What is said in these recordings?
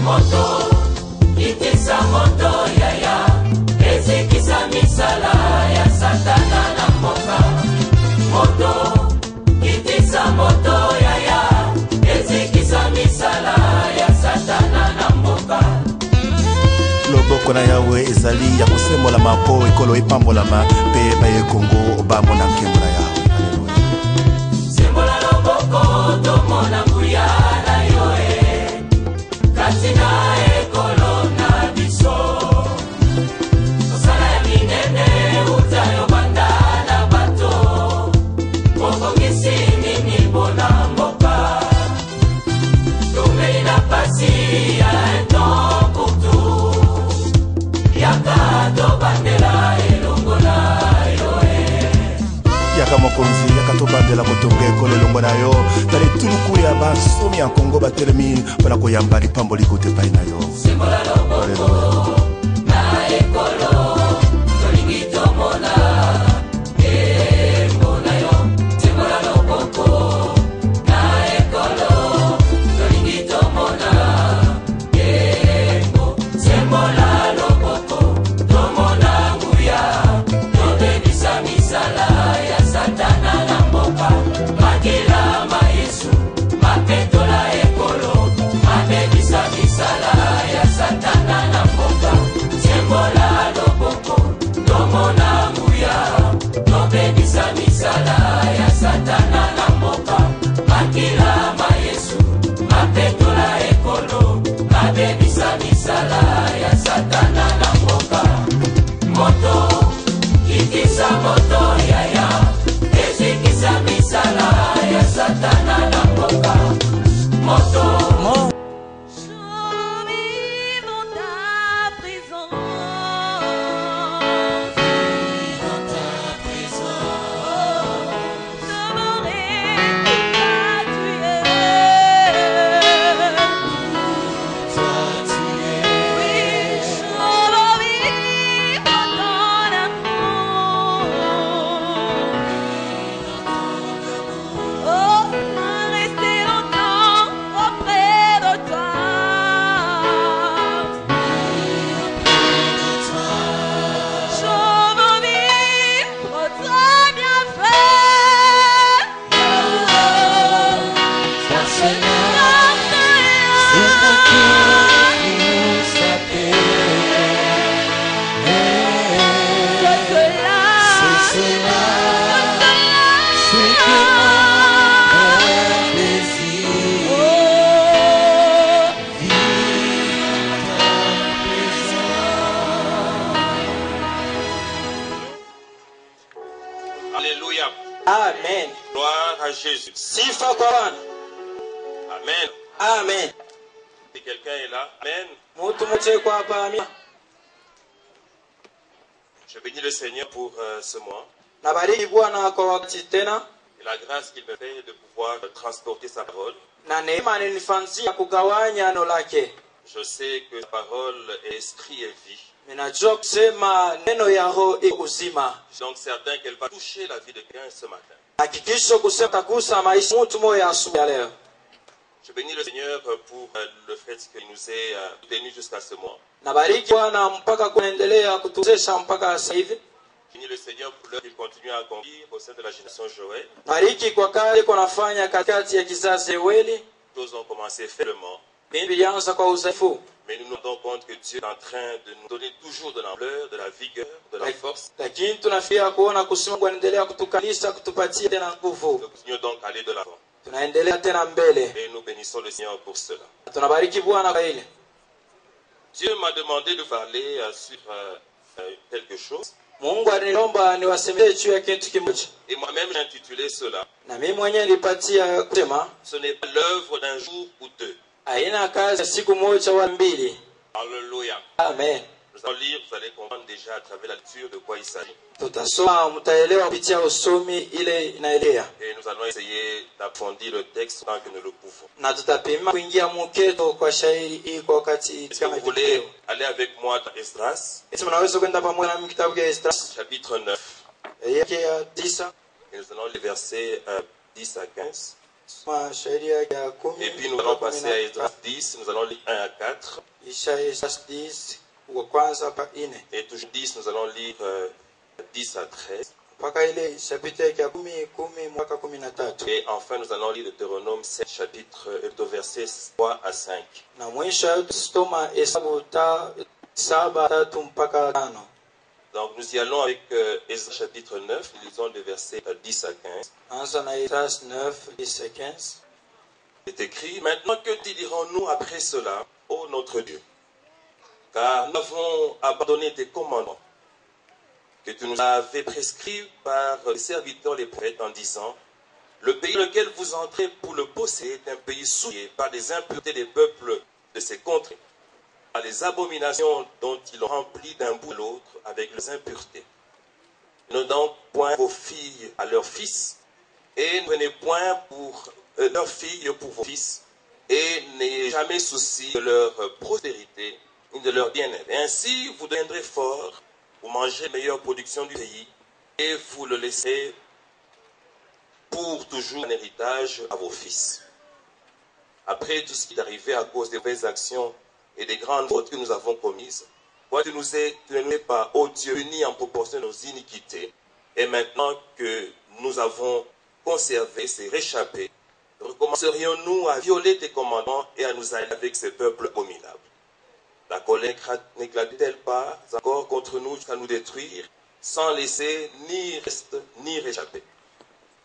Moto, itisa moto yaya, ezekisa misala ya Satana na mboka. Moto, itisa moto yaya, ezekisa misala ya Satana na mboka. Loboko na Yawe ezali ya kosembola mapo ekolo epambolama pe baye Kongo obambo na nkembo na Yawe. Sembola loboko tomona nguya na yoe, katina ekolo na biso. Osala ya minene utayo banda na bato, mokongisi nini bona mboka. Tomei na pasi ya eton pour tout, yaka to bandela elongola yoe. Yaka mokonzi yaka to bandela motonge ekolo elongo na yo tali tuluku ya basomi ya Kongo batelemi mpona koyamba lipambo likote pai na yo. Sembola loboko na ekolo tolingi tomona embo na yo. Sembola loboko na ekolo tolingi tomona embo. Sembola loboko tomona nguya, tobebisa misala ya Satana na mboka. Makila ma Yesu mapetola ekolo, mabebisa misala ya Satana na mboka. Sembola loboko tomona nguya, tobebisa misala ya Satana na mboka. Makila ma Yesu mapetola ekolo, mabebisa misala ya Satana na mboka. Moto, itisa moto yaya, ezekisa misala ya Satana na mboka. Moto, Alléluia. Amen. Gloire à Jésus. Sifa kwa Bwana. Amen. Amen. Si quelqu'un est là, Amen. Mtu mmoja kwa hapa amina. Je bénis le Seigneur pour ce mois Nabariki Bwana kwa wakati tena et la grâce qu'il me fait de pouvoir transporter sa parole. na neema ananifanzia kugawanya neno lake. Je sais que sa parole est esprit et vie. Ninajua kusema neno ya roho iko uzima. Je suis donc certain qu'elle va toucher la vie de quelqu'un ce matin. Hakikisho kusema tagusa maisha mtu moja asubuhi ya leo. Je bénis le Seigneur pour le fait qu'il nous ait tenus jusqu'à ce mois. Nabariki Bwana mpaka kuendelea kutuwezesha mpaka sasa hivi. Je bénis le Seigneur pour l'œuvre qu'il continue à accomplir au sein de la génération Joël. Nabariki kwa kazi kunafanya katikati ya kizazi Yoeli. Les choses ont commencé faiblement, Ilianza kwa udhaifu. mais nous nous rendons compte que Dieu est en train de nous donner toujours de l'ampleur, de la vigueur, de la force. Lakini tunafikia kuona kusema kuendelea kutukanisa kutupatia tena nguvu. Nous continuons donc à aller de l'avant. Tunaendelea tena mbele. Et nous bénissons le Seigneur pour cela. Tunabariki Bwana kwa ile. Dieu m'a demandé de parler sur quelque chose. Mungu aliniomba niwasemee juu ya kitu kimoja. Et moi-même j'ai intitulé cela. Na mimi mwenyewe nilipatia kusema Ce n'est pas l'œuvre d'un jour ou deux. haina kazi ya siku moja wala mbili. Alléluia. Amen. Nous allons lire, vous allez comprendre déjà à travers la lecture de quoi il s'agit. Tutasoma mtaelewa kupitia usomi ile inaelea. Et nous allons essayer d'approfondir le texte tant que nous le pouvons. Na tutapima kuingia mketo kwa shairi hii kwa wakati Est-ce que kama vous voulez aller avec moi dans Esdras, Esi mnaweza kwenda pamoja na kitabu cha Esdras chapitre 9. yake ya 9 Et nous allons les versets 10 à 15. Et puis nous allons passer à Esdras 10, nous allons lire 1 à 4. Et toujours 10, nous allons lire 10 à 13. Et enfin, nous allons lire Deutéronome 7, chapitre de versets 3 à 5. Donc nous y allons avec Esdras chapitre 9, nous lisons des versets 10 à 15. C'est écrit, maintenant que dirons-nous après cela, ô notre Dieu, car nous avons abandonné tes commandements, que tu nous avais prescrits par les serviteurs les prophètes en disant, le pays dans lequel vous entrez pour le posséder est un pays souillé par les impuretés des peuples de ces contrées, par les abominations dont ils ont rempli d'un bout à l'autre avec les impuretés. Ne donnez point vos filles à leurs fils, et ne prenez point pour leurs filles pour vos fils, et n'ayez jamais souci de leur prospérité ni de leur bien-être. Et ainsi vous deviendrez forts, vous mangez la meilleure production du pays, et vous le laissez pour toujours un héritage à vos fils. Après tout ce qui est arrivé à cause des mauvaises actions et des grandes fautes que nous avons commises, tu ne nous es pas, ô Dieu, unis en proportion de nos iniquités. Et maintenant que nous avons conservé ces réchappés, recommencerions-nous à violer tes commandements et à nous aller avec ces peuples abominables? La colère n'éclate-t-elle pas encore contre nous jusqu'à nous détruire, sans laisser ni reste ni réchapper?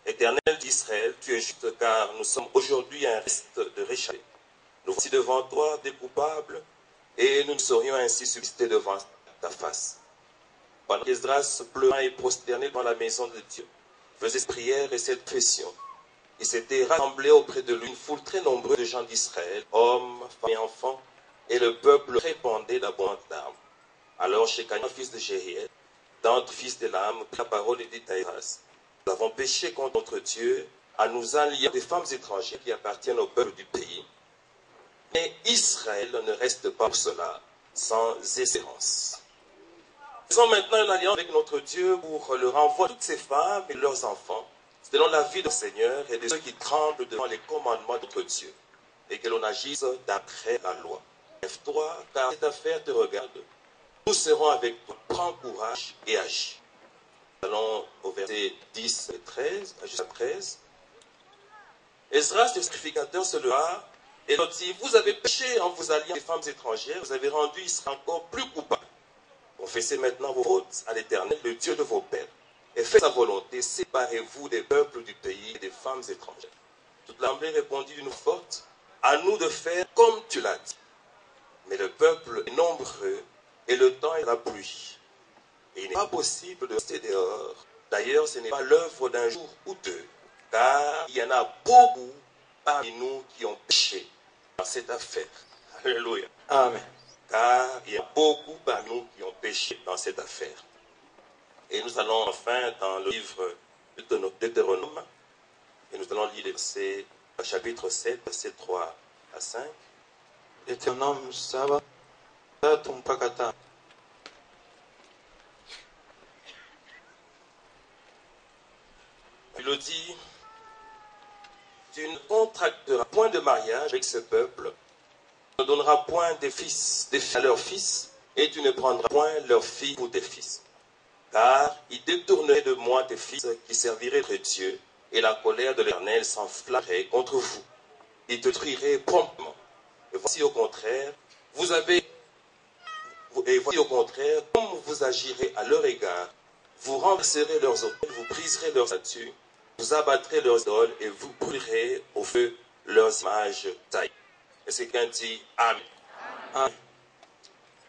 Éternel d'Israël, tu es juste, car nous sommes aujourd'hui un reste de réchappés. Nous voici devant toi des coupables, et nous ne saurions ainsi subsister devant ta face. Pendant qu'Esdras, pleurant et prosterné dans la maison de Dieu, faisait cette prière et cette pression, il s'était rassemblé auprès de lui une foule très nombreuse de gens d'Israël, hommes, femmes et enfants, et le peuple répandait d'abondantes larmes. Alors Shekania, fils de Jéhiel, d'entre fils d'Élam, prit la parole et dit à Esdras, nous avons péché contre notre Dieu à nous allier des femmes étrangères qui appartiennent au peuple du pays. Mais Israël ne reste pas pour cela sans espérance. Faisons maintenant une alliance avec notre Dieu pour le renvoi de toutes ces femmes et leurs enfants, selon la vie du Seigneur et de ceux qui tremblent devant les commandements de notre Dieu, et que l'on agisse d'après la loi. Lève-toi, car cette affaire te regarde. Nous serons avec toi. Prends courage et agis. Nous allons au verset 10 et 13, jusqu'à 13. Esdras, le sacrificateur, se leva et leur dit, vous avez péché en vous alliant des femmes étrangères, vous avez rendu Israël encore plus coupable. Confessez maintenant vos fautes à l'Éternel, le Dieu de vos pères, et faites sa volonté, séparez-vous des peuples du pays et des femmes étrangères. Toute l'assemblée répondit d'une forte, à nous de faire comme tu l'as dit. Mais le peuple est nombreux et le temps est la pluie. Et il n'est pas possible de rester dehors. D'ailleurs, ce n'est pas l'œuvre d'un jour ou deux, car il y en a beaucoup parmi nous qui ont péché dans cette affaire. Alléluia. Amen. Car il y a beaucoup parmi nous qui ont péché dans cette affaire. Et nous allons enfin dans le livre de Deutéronome, et nous allons lire les versets, chapitre 7, versets 3 à 5. Deutéronome 7, 3 mpaka 5. Il le dit, tu ne contracteras point de mariage avec ce peuple, tu ne donneras point des filles à leurs fils, et tu ne prendras point leurs filles pour tes fils. Car ils détourneraient de moi tes fils qui serviraient de Dieu, et la colère de l'Éternel s'enflammerait contre vous. Ils te tueraient promptement. Et voici au contraire, comme vous agirez à leur égard, vous renverserez leurs autels, vous briserez leurs statues, vous abattrez leurs idoles et vous brûlerez au feu leurs images taillées. Est-ce que quelqu'un dit Amen? Amen.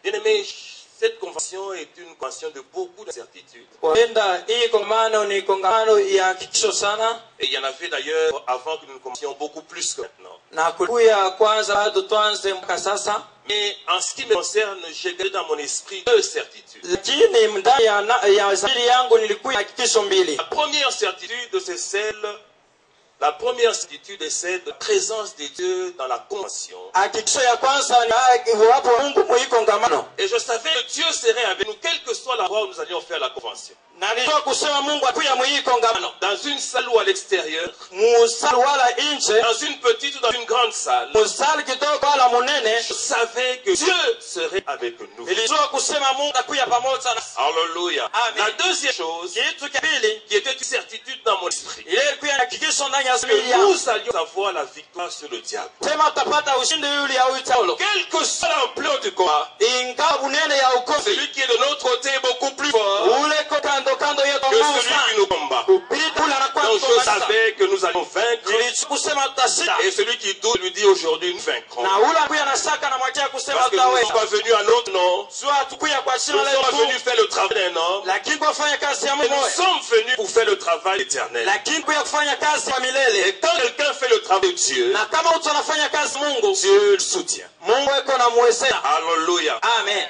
Bien-aimés, cette convention est une convention de beaucoup d'incertitudes. Et il y en avait d'ailleurs avant que nous commencions beaucoup plus que maintenant. Mais en ce qui me concerne, j'ai gardé dans mon esprit deux certitudes. La première certitude, c'est celle de la présence de Dieu dans la convention. Et je savais que Dieu serait avec nous, quelle que soit la voie où nous allions faire la convention. Alijua kusema Mungu akuya mwii kongamano. Dans une salle ou à l'extérieur, Musali wala inje, dans une petite ou dans une grande salle, musali kitoko wala munene, je savais que Dieu serait avec nous. ilijua kusema Mungu akuya pamoja nasi. Alléluia. Amen. La deuxième chose Kitu cha pili, qui était une certitude dans mon esprit, ile kuya hakikisho ndani ya que akili yangu. nous allions avoir la victoire sur le diable. Sema utapata ushindi yule ya uitaulo. Quelle que soit l'ampleur du combat, Ingawa unene ya ukofi, celui qui est de notre côté est beaucoup plus fort ule ko kando kando yetu que nguvu celui sana. qui nous combat. Kupita ule anakuwa Donc je kutoka. savais que nous allions vaincre. Nilichu kusema tutashinda. Et celui qui doute lui dit aujourd'hui nous vaincrons. Na ule akuya na shaka na mwachia kusema Parce que nous ne sommes tutaweza. pas venus à notre nom. Sio tukuya kwa Nous jina ne sommes pas letu. venus faire le travail d'un homme. Lakini kufanya kazi ya Mais Mungu. nous sommes venus pour faire le travail éternel. Lakini kuya kufanya kazi ya milele. Et quand quelqu'un fait le travail de Dieu, Na kama mtu anafanya kazi Mungu, Dieu le soutient. Mungu yuko na muwezesha. Alléluia. Amen.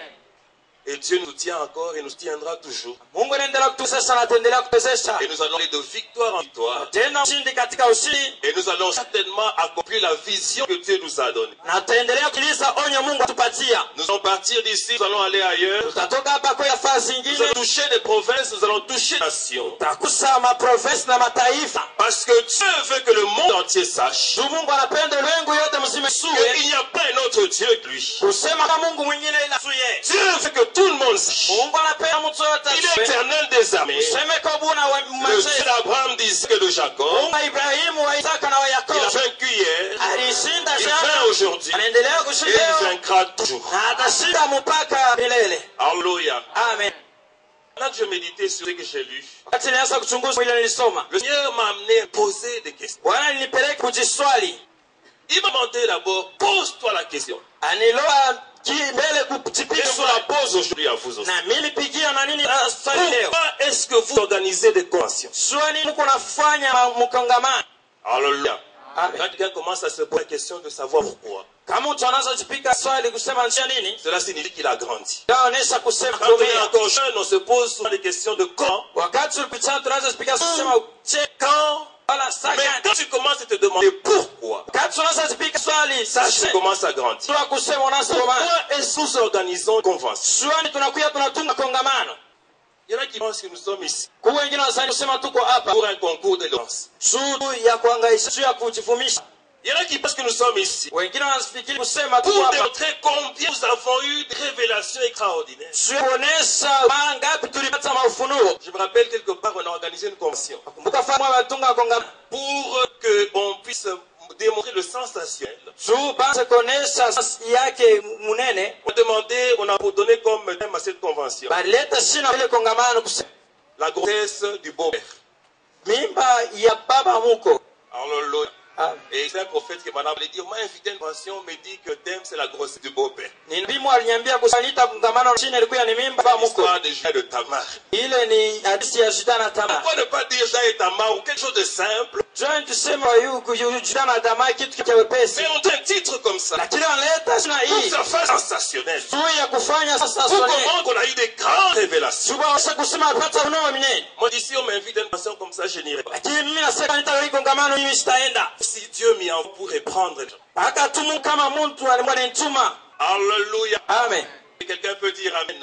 Et Dieu nous soutient encore et nous soutiendra toujours. Mungu anaendelea kutuwezesha na ataendelea kutuwezesha. Et nous allons aller de victoire en victoire. Tena ushindi katika ushindi. Et nous allons certainement accomplir la vision que Dieu nous a donnée. Na ataendelea kuliza onyo Mungu atupatia. Nous allons partir d'ici, nous allons aller ailleurs. Tutatoka hapa kwa fasi Nous nyingine. allons toucher des provinces, nous allons toucher des nations. Tutakusa maprovinsi na mataifa. Parce que Dieu veut que le monde entier sache Tu Mungu anapenda ulimwengu yote mzima suwe. qu'il n'y a pas un autre Dieu que lui. Kusema kama Mungu mwingine ila suye. Dieu veut que tout le monde sache. Mungu anapenda mtu yote Il est suwe. éternel des armées. Useme kwa buna wa Le Dieu mmashe. d'Abraham, d'Isaac et de Jacob. Mungu wa Ibrahimu wa Isaka na wa Il a Yakobo. vaincu hier. Alishinda Il jana. vainc aujourd'hui. Anaendelea Et kushinda il leo. vaincra toujours. Na atashinda mpaka milele. Alléluia. Amen. Pendant que je méditais sur ce que j'ai lu, Wakati nilianza kuchunguza ile nilisoma. le Seigneur m'a amené à poser des questions. Bwana alinipeleka kujiswali. Il m'a demandé d'abord, pose-toi la question. Aniloa mbele Et kujipiga je la swali. pose aujourd'hui à vous aussi. Na mimi pigia na nini swali leo? Pourquoi est-ce que vous organisez des conventions? Swali nini kunafanya mkongamano? Alléluia. Amen. Quand quelqu'un commence à se poser la question de savoir pourquoi, Kama mtu anaanza kujipiga swali kusema njia nini? cela signifie qu'il a grandi. Yaonesha kusema Quand on est kumia. encore jeune, on se pose souvent des questions de quand, Wakati ulipita tunaanza kujipiga kusema che quand. wala Mais saga. quand tu commences à te demander pourquoi, Wakati tunaanza kujipiga swali sache sasa tu commences à grandir. tu kusema unasoma. Pourquoi est-ce que nous organisons une convention? Swali tunakuja tunatunga kongamano. Il y en a qui pensent que nous sommes ici Kwa wengine wanasema kusema tuko hapa. pour un concours d'élégance. Shughuli ya kuhangaisha, sio ya kujifumisha. Il y en a qui pensent que nous sommes ici Wengine wanafikiri kusema tuko pour hapa. démontrer combien nous avons eu des révélations extraordinaires. Sio kuonesha mara ngapi tulipata mafunuo. Je me rappelle quelque part, on a organisé une convention Kumbuka fahamu watunga kongamano. pour qu'on puisse démontrer le sensationnel. Tu basi kuonesha yake munene. On a demandé, on a donné comme thème à cette convention Baleta shina ile kongamano kusema la grossesse du beau-père. mimba ya baba muko. Alléluia. Ah, Et c'est un prophète qui m'a dit, on m'a invité à une convention, on me dit que le thème c'est la grossesse du beau-père. ni nabii aliniambia kusanita kongamano chini ilikuwa ni mimba baba muko. L'histoire de Judas et de Tamar. Ile ni hadithi ya Juda na Tamar. Pourquoi ne pas dire Judas et Tamar ou quelque chose de simple? John tuseme yuko Juda na Tamar kitu cha wepesi. Mais on donne un titre comme ça. Lakini wanaleta shina Pour hii. ça fasse sensationnel. Sio ya kufanya sasa Pour swali. comprendre qu'on a eu des grandes révélations. Suba wasa kusema apata unoa minene. Moi d'ici on m'invite à une convention comme ça, je n'irai pas. Lakini mimi nasema nitawahi kongamano mimi sitaenda. Si Dieu m'y envoie pour reprendre les gens. Akatumu kama mtu alimwanituma. Alléluia. Amen. Et quelqu'un peut dire Amen.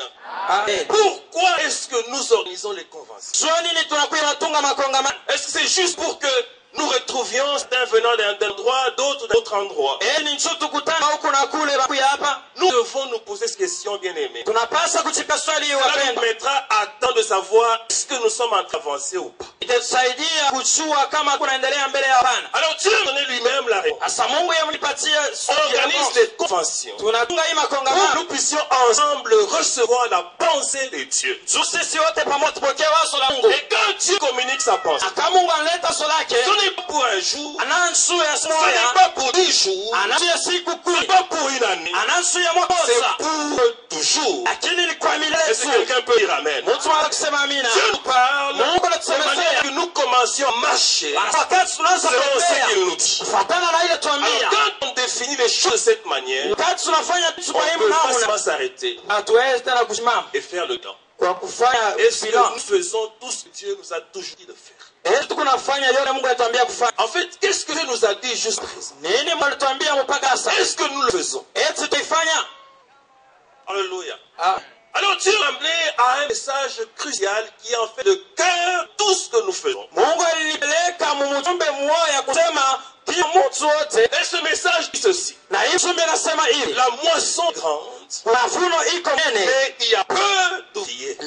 Amen. Pourquoi est-ce que nous organisons les conventions? Sio nini tunakuwa natunga makongamano? Est-ce que c'est juste pour que nous retrouvions certains venant d'un endroit, d'autres d'un autre endroit? Ni nchu tukutana huku na kule bakuya hapa. Nous devons nous poser cette question, bien aimés. Tunapasa kujipa swali Cela nous wapendwa. permettra à temps de savoir est-ce que nous sommes en train d'avancer ou pas. Itatusaidia kujua kama kunaendelea mbele ya hapana. Alors Dieu a donné lui-même la réponse. Asa Mungu yamlipatia On organise des conventions tunatunga hii pour que makongamano. nous puissions ensemble recevoir la pensée de Dieu. Sisi wote pamoja tupokee wazo la Mungu. Et quand Dieu communique sa pensée, Aka Mungu analeta wazo lake. ce n'est pas pour un jour, Anansu ya ce moya. n'est pas pour 10 jours, Anansu ya siku ce kumi. n'est pas pour une année, Anansu ya mwaka c'est moja. pour toujours. Lakini ni kwa milele Est-ce que tu. quelqu'un peut dire Amen? Mtu anaweza kusema amina. Dieu nous parle Mungu de anatusemezea. manière que nous commencions à marcher Wakati tunaanza selon ce kutembea. qu'il nous dit. Kufuatana na ile Alors tuambia. quand on définit les choses de cette manière, Wakati tunafanya vitu on kwa hii peut namna. facilement s'arrêter Hatuwezi tena kusimama et faire le temps. kwa kufanya Est-ce que bilan. nous faisons tout ce que Dieu nous a toujours dit de faire? Tuko nafanya yote Mungu alituambia kufanya. En fait, qu'est-ce que Dieu nous a dit juste présent? Nini Mungu alituambia mpaka sasa? Est-ce que nous le faisons? Tuifanya. Alléluia. Ah. Alors Dieu m'a amené à un message crucial qui est en fait le cœur de tout ce que nous faisons. Et ce message dit ceci. La moisson est grande, mais il y a peu d'ouvriers.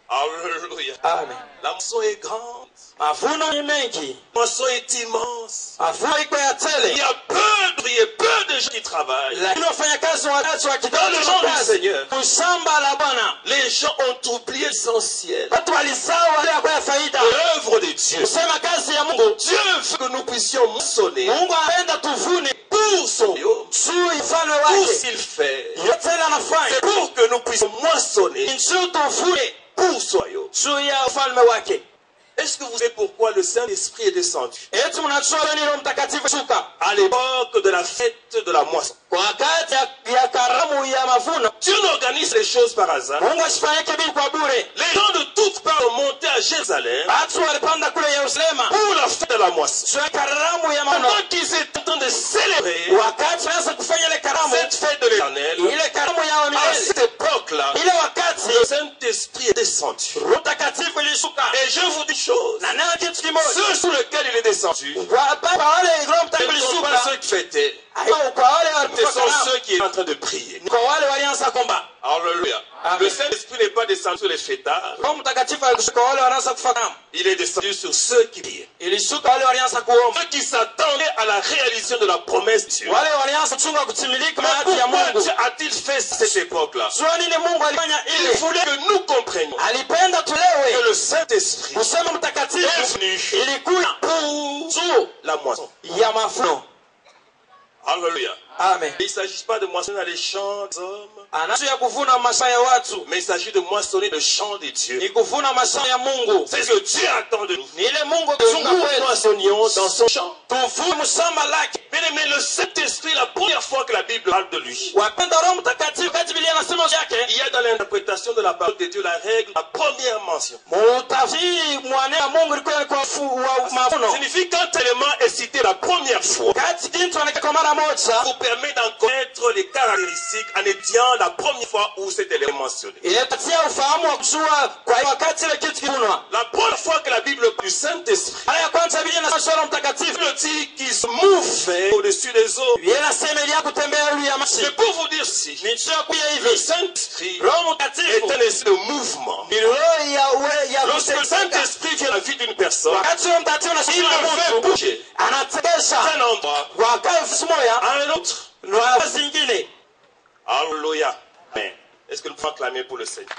Alléluia. Amen. La moisson est grande. La moisson est immense. Il y a peu d'ouvriers, peu de gens qui travaillent. Dans le nom du Seigneur, les gens ont oublié l'essentiel. L'œuvre de Dieu. Dieu veut que nous puissions moissonner pour son royaume. Pour s'il fait. C'est pour que nous puissions moissonner pour son royaume. Est-ce que vous savez pourquoi le Saint-Esprit est descendu? À l'époque de la fête de la moisson. Dieu n'organise les choses par hasard. Les gens de toutes parts ont monté à Jérusalem pour la fête de la moisson. Pendant qu'ils étaient en train de célébrer cette fête de l'Éternel, à cette époque-là, le Saint-Esprit est descendu. Et je vous dis une chose, ceux sur lesquels il est descendu, ce ne sont pas ceux qui fêtaient, ce sont ceux qui sont en train de prier. Alléluia. Le Saint-Esprit n'est pas descendu sur les fêtards. Il est descendu sur ceux qui prient. Ceux qui s'attendaient à la réalisation de la promesse de Dieu. Pourquoi Dieu a-t-il fait cette époque-là? Il voulait que nous comprenions que le Saint-Esprit est venu pour la moisson. Alléluia. Amen. Il ne s'agit pas de moissonner dans les champs des hommes, mais il s'agit de moissonner le champ de Dieu. C'est ce que Dieu attend de nous. Que nous moissonnions dans son champ. Bien aimé, le Saint-Esprit, la première fois que la Bible parle de lui, il y a dans l'interprétation de la parole de Dieu la règle, la première mention. Ça signifie qu'un élément est cité la première fois, vous permet d'en connaître les caractéristiques en étudiant la première fois où cet élément est mentionné. La première fois que la Bible du Saint-Esprit le dit qu'il se mouvait au-dessus des eaux. C'est pour vous dire si le Saint-Esprit est un esprit de mouvement. Lorsque le Saint-Esprit vient dans la vie d'une personne, il le fait bouger d'un endroit à un autre. Alléluia. Amen. Est-ce que nous pouvons acclamer pour le Seigneur?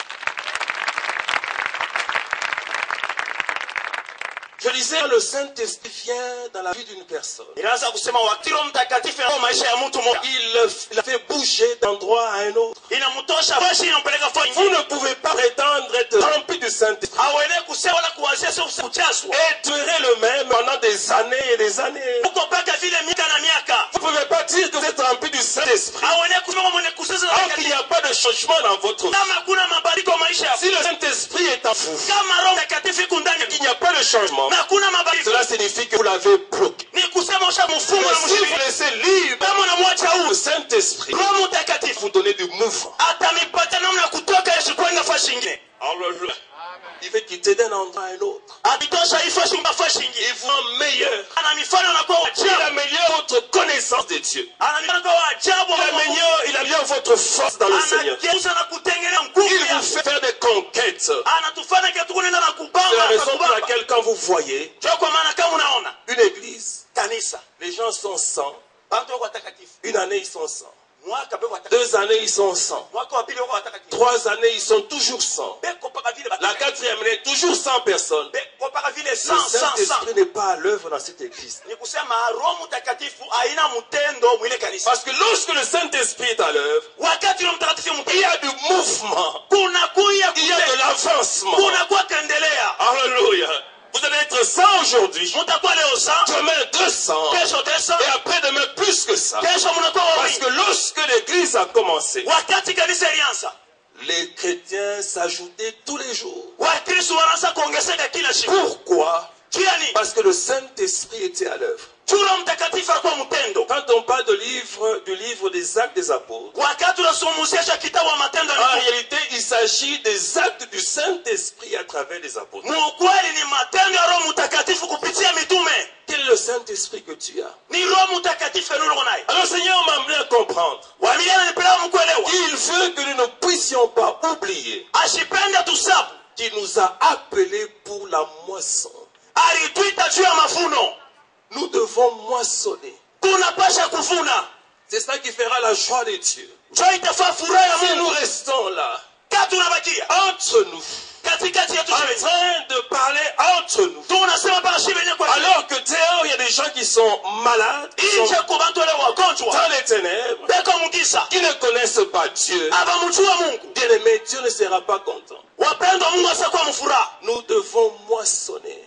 Je disais, le Saint-Esprit vient dans la vie d'une personne. Il a fait bouger d'un endroit à un autre. Vous ne pouvez pas prétendre être rempli du Saint-Esprit et durer le même pendant des années et des années. Vous ne pouvez pas dire que vous êtes rempli du Saint-Esprit alors qu'il n'y a pas de changement dans votre vie. Si le Saint-Esprit est en vous, qu'il n'y a pas de changement, cela signifie que vous l'avez bloqué. Si vous laissez libre le Saint-Esprit, vous donnez du mouvement. Alléluia. Il veut quitter d'un endroit à un autre. Il vous rend meilleur. Il améliore votre connaissance de Dieu. Il améliore votre force dans le Seigneur. Il vous fait faire des conquêtes. C'est la raison pour laquelle quand vous voyez une église, les gens sont 100. Une année ils sont 100. 2 années ils sont 100. 3 années ils sont toujours 100. La 4e année toujours 100 personnes. Le Saint-Esprit n'est pas à l'œuvre dans cette église. Parce que lorsque le Saint-Esprit est à l'œuvre, il y a du mouvement, il y a de l'avancement. Alléluia. Vous allez être 100 aujourd'hui, demain 200, et après-demain plus que ça. Parce que lorsque l'église a commencé, les chrétiens s'ajoutaient tous les jours. Pourquoi? Parce que le Saint-Esprit était à l'œuvre. Quand on parle du livre des actes des apôtres, en réalité, il s'agit des actes du Saint-Esprit à travers les apôtres. Quel est le Saint-Esprit que tu as? Alors, Seigneur m'a amené à comprendre. Il veut que nous ne puissions pas oublier qu'il nous a appelés pour la moisson. Nous devons moissonner. C'est ça qui fera la joie de Dieu. Si nous restons là, entre nous, en train de parler entre nous, alors que dehors il y a des gens qui sont malades, qui sont dans les ténèbres, qui ne connaissent pas Dieu, bien aimé, Dieu ne sera pas content. Nous devons moissonner.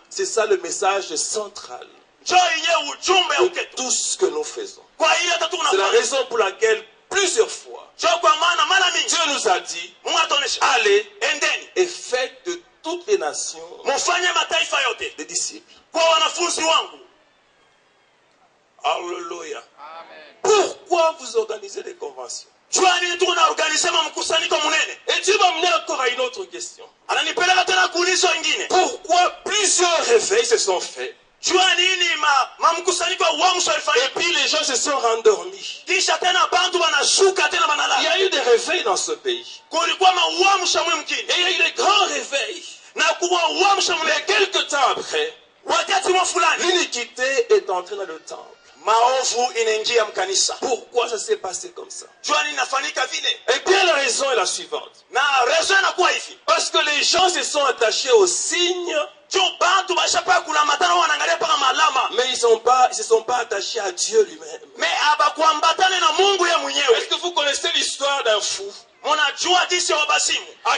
C'est ça le message central de tout ce que nous faisons. C'est la raison pour laquelle plusieurs fois Dieu nous a dit, allez et faites de toutes les nations des disciples. Alléluia. Pourquoi vous organisez des conventions? Et Dieu m'a amené encore à une autre question. Pourquoi plusieurs réveils se sont faits? Et puis les gens se sont rendormis. Il y a eu des réveils dans ce pays. Et il y a eu des grands réveils. Mais quelques temps après, l'iniquité est entrée dans le temple. Pourquoi ça s'est passé comme ça? Eh bien, la raison est la suivante. Parce que les gens se sont attachés aux signes, mais ils ne se sont pas attachés à Dieu lui-même. Est-ce que vous connaissez l'histoire d'un fou à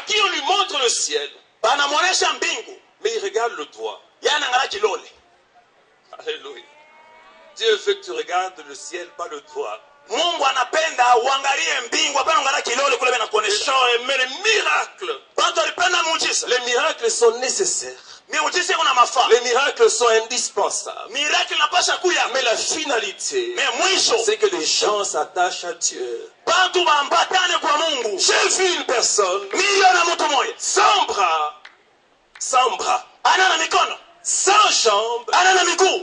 qui on lui montre le ciel, mais il regarde le toit? Alléluia. Dieu veut que tu regardes le ciel, pas le toit. Les gens aimaient les miracles. Les miracles sont nécessaires. Les miracles sont indispensables. Mais la finalité, c'est que les gens s'attachent à Dieu. J'ai vu une personne sans bras, sans jambes,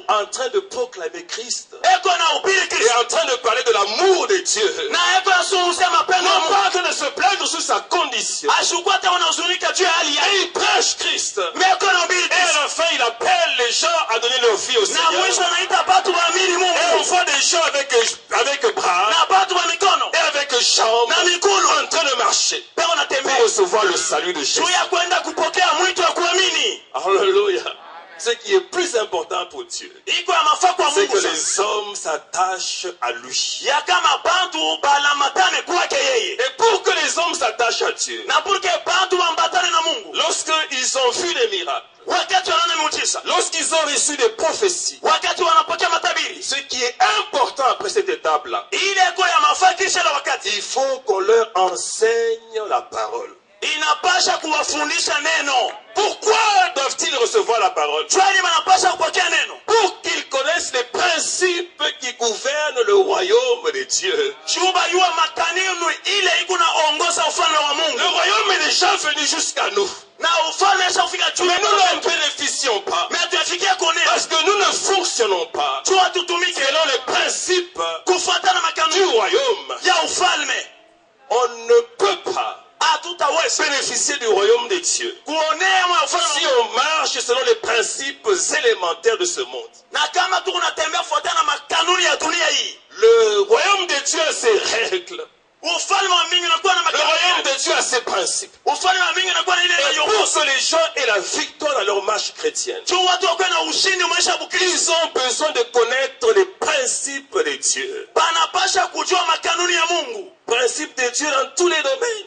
en train de proclamer Christ et en train de parler de l'amour de Dieu, non pas en train de se plaindre sur sa condition. Et il prêche Christ, et à la fin il appelle les gens à donner leur vie au Seigneur. Et on voit des gens avec bras et avec jambes en train de marcher pour recevoir le salut de Jésus. Alléluia. Ce qui est plus important pour Dieu, c'est que les hommes s'attachent à lui. Et pour que les hommes s'attachent à Dieu, lorsqu'ils ont vu des miracles, lorsqu'ils ont reçu des prophéties, ce qui est important après cette étape-là, il faut qu'on leur enseigne la parole. Pourquoi doivent-ils recevoir la parole? Pour qu'ils connaissent les principes qui gouvernent le royaume de Dieu. Le royaume est déjà venu jusqu'à nous. Mais nous n'en bénéficions pas. Parce que nous ne fonctionnons pas selon les principes du royaume. On ne peut pas bénéficier du royaume de Dieu si on marche selon les principes élémentaires de ce monde. Le royaume de Dieu a ses règles. Le royaume de Dieu a ses principes. Et pour que les gens aient la victoire dans leur marche chrétienne, ils ont besoin de connaître les principes de Dieu. Principes de Dieu dans tous les domaines.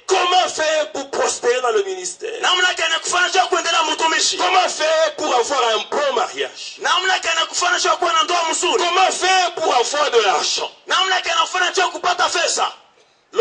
Comment faire pour prospérer dans le ministère? Comment faire pour avoir un bon mariage? Comment faire pour avoir de l'argent?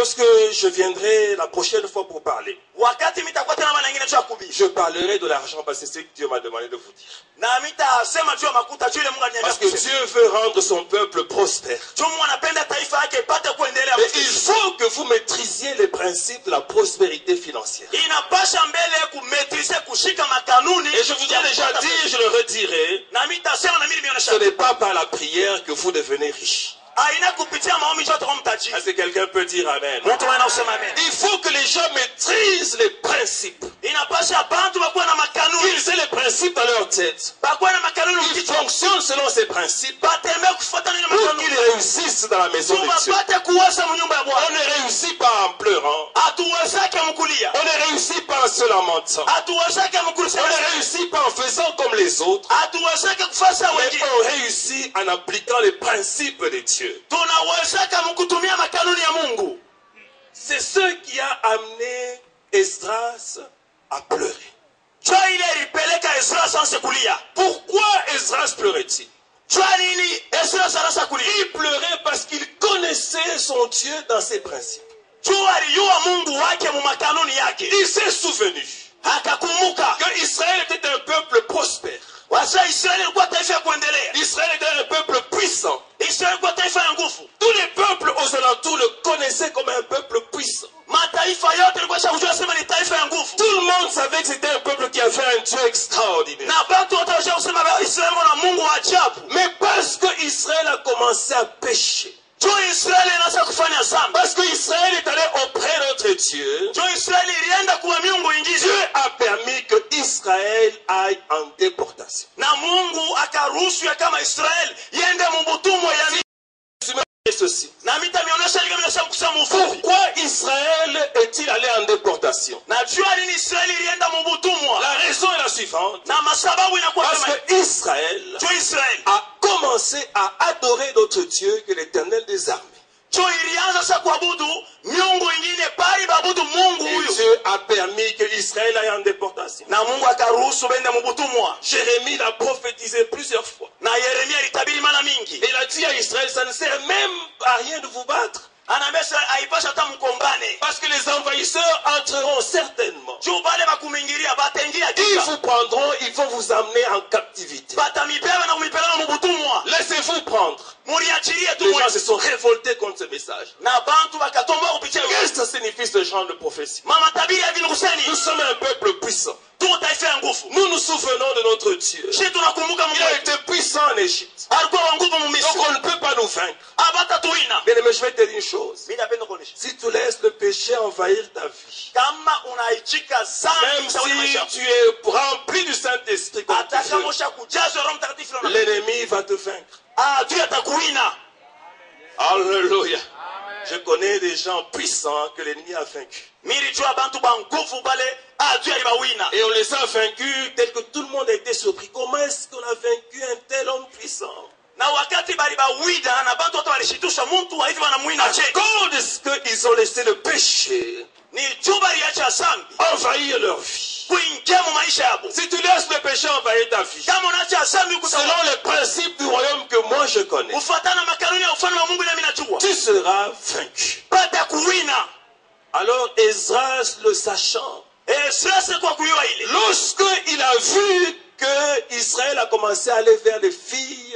Lorsque je viendrai la prochaine fois pour parler, wakati mitakuwa tena mara nyingine juu ya kuhubiri, je parlerai de l'argent parce que c'est ce que Dieu m'a demandé de vous dire. na mitasema juu ya makuta juu ile Mungu aliniambia Parce que kusema. Dieu veut rendre son peuple prospère. Juu Mungu anapenda taifa yake ipate kuendelea. Mais il faut que vous maîtrisiez les principes de la prospérité financière. Inapasha mbele kumaîtriser kushika makanuni. Et je voudrais déjà dire, je le redirai, na mitasema na mimi ce nimeonyesha. n'est pas par la prière que vous devenez riche. Aina kupitia maombi yote kwa mtaji. Est-ce que quelqu'un peut dire amen? Mtu mwana usema amen. Il faut que les gens maîtrisent les principes. Inapasha bantu bakuwa na makanuni. Qu'ils aient les principes dans leur tête. Bakuwa na makanuni Ils mkichwa. fonctionnent selon ces principes Batembea kufuatana na pour makanuni. qu'ils réussissent dans la maison de Dieu. Tubapate kuweza mu nyumba ya On Bwana. ne réussit pas en pleurant. Hatuwezake mkulia. On ne réussit pas en se lamentant. Hatuwezake On mkulia. ne réussit pas en faisant comme les autres. Hatuwezake kufasa Mais wengine. on réussit en appliquant les principes de Dieu. Tunawezaka mkutumia makanuni ya Mungu. C'est ce qui a amené Esdras à pleurer. Jua ile ilipeleka Ezra sanse kulia. Pourquoi Esdras pleurait-il? Jua nini Ezra sanasa kulia? Il pleurait parce qu'il connaissait son Dieu dans ses principes. Jua alijua Mungu wake mu makanuni yake. Il s'est souvenu Akakumbuka que Israël était un peuple prospère. wasa Israeli ilikuwa taifa ya kuendelea. Israël était un peuple puissant. Israeli ilikuwa taifa ya nguvu. Tous les peuples aux alentours le connaissaient comme un peuple puissant. Mataifa yote ilikuwa shakujua sema ni taifa ya nguvu. Tout le monde savait que c'était un peuple qui avait un Dieu extraordinaire. Na watu wote washaka kusema Israeli wana Mungu wa ajabu. Mais parce que Israël a commencé à pécher, Jua Israeli inaanza kufanya dhambi. parce que Israël est allé auprès de notre Dieu, Jua Israeli ilienda kwa miungu ingine. Dieu a permis que Israël aille en déportation. Na Mungu akaruhusu ya kama Israeli iende mubutumwa ya Ceci. na mitamionyesha ile kama kusema ufupi. Pourquoi Israël est-il allé en déportation? Na jua nini Israeli ilienda mubutumwa? La raison est la suivante. Na masababu inakuwa Parce kama que Israël jua Israeli a commencé à adorer notre Dieu que l'Éternel des armées. jua ilianza sasa kuabudu miungu ingine bali babudu Mungu Et huyu. Dieu a permis que Israël aille en déportation. Na Mungu akaruhusu bende mubutumwa. Jérémie l'a prophétisé plusieurs fois. Na Yeremia alitabiri mara mingi. Et il a dit à Israël, ça ne sert même à rien de vous battre. Anaambia haipasha hata mkombane. Parce que les envahisseurs entreront certainement. Juu bale bakumingiria bataingia Ils kika. vous prendront, ils vont vous amener en captivité. Batamibeba na kumipeleka mubutumwa. Laissez-vous prendre. Muriachilie tu Les mwe. gens se sont révoltés contre ce message. Na bantu bakatomba kupitia Qu'est-ce que ça signifie ce genre de prophétie? mama tabiri ya vile kuseni. Nous sommes un peuple puissant. Tu taifa ya nguvu. Nous nous souvenons de notre Dieu. Sisi tunakumbuka Il Mungu. a été puissant en Égypte. Alikuwa wa nguvu mu Misri. Donc on ne peut pas nous vaincre. Abata tuina. Bien aimé, je vais te dire une chose. Mimi napenda kuonesha. Si tu laisses le péché envahir ta vie, Kama unaichika même sana si tu es rempli du Saint-Esprit, comme tu ataka veux, mosha kujaza Roho Mtakatifu na l'ennemi va te vaincre. Dieu atakuina. Alléluia. Je connais des gens puissants que l'ennemi a vaincus. Milijua bantu ba nguvu bale Dieu alibawina. Et on les a vaincus tel que tout le monde a été surpris. Comment est-ce qu'on a vaincu un tel homme puissant? Na wakati bali bawida na bantu wote walishitusha mtu wa hivi wanamuina À je. cause qu'ils ont laissé le péché Ni juba liacha zambi envahir leur vie. kuingia mu maisha yabo. Si tu laisses le péché envahir ta vie, Kama unaacha zambi selon les principes du royaume que moi je connais, kufuatana makanuni ya ufalme wa Mungu na mimi najua. tu seras vaincu. Pata kuwina. Alors Esdras, le sachant, Sasa kwa kuyua ile. lorsqu'il a vu que Israël a commencé à aller vers les filles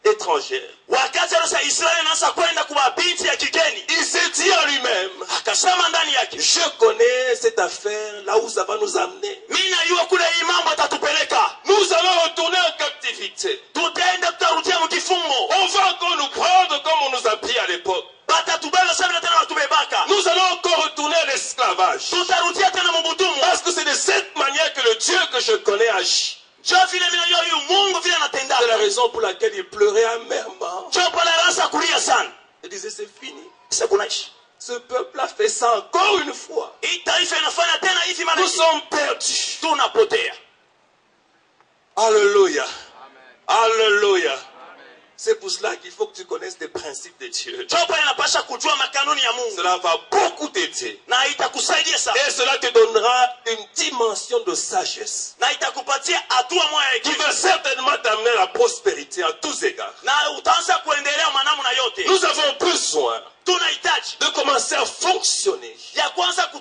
étrangères, Wakati sasa Israeli anaanza kwenda kwa binti ya kigeni. il s'est dit en lui-même, Akasema ndani yake. je connais cette affaire, là où ça va nous amener. Mimi najua kule hii mambo atatupeleka. Nous allons retourner en captivité. Tutaenda tutarudia mkifungo. On va encore nous prendre comme on nous a pris à l'époque. Batatubeba sana tena watubebaka. Nous allons encore retourner à l'esclavage. Tutarudia tena mubutumwa. Parce que c'est de cette manière que le Dieu que je connais agit. Jo vile mimi najua huyu Mungu vile anatenda. C'est la raison pour laquelle il pleurait amèrement. Jo pale rasa kulia sana. Il disait, c'est fini. Sasa kunaishi. Ce peuple a fait ça encore une fois. Hii taifa inafanya tena hivi maana Nous sommes perdus. tunapotea. Alléluia. Alléluia. C'est pour cela qu'il faut que tu connaisses les principes de Dieu. Jo pale inapasha kujua makanuni ya Mungu. Cela va beaucoup t'aider. Na itakusaidia sana. Et cela te donnera une dimension de sagesse Na itakupatia hatua moja qui hekima. va certainement t'amener à la prospérité à tous égards. Na utaanza kuendelea manamu na yote. Nous avons besoin Tunahitaji de commencer à fonctionner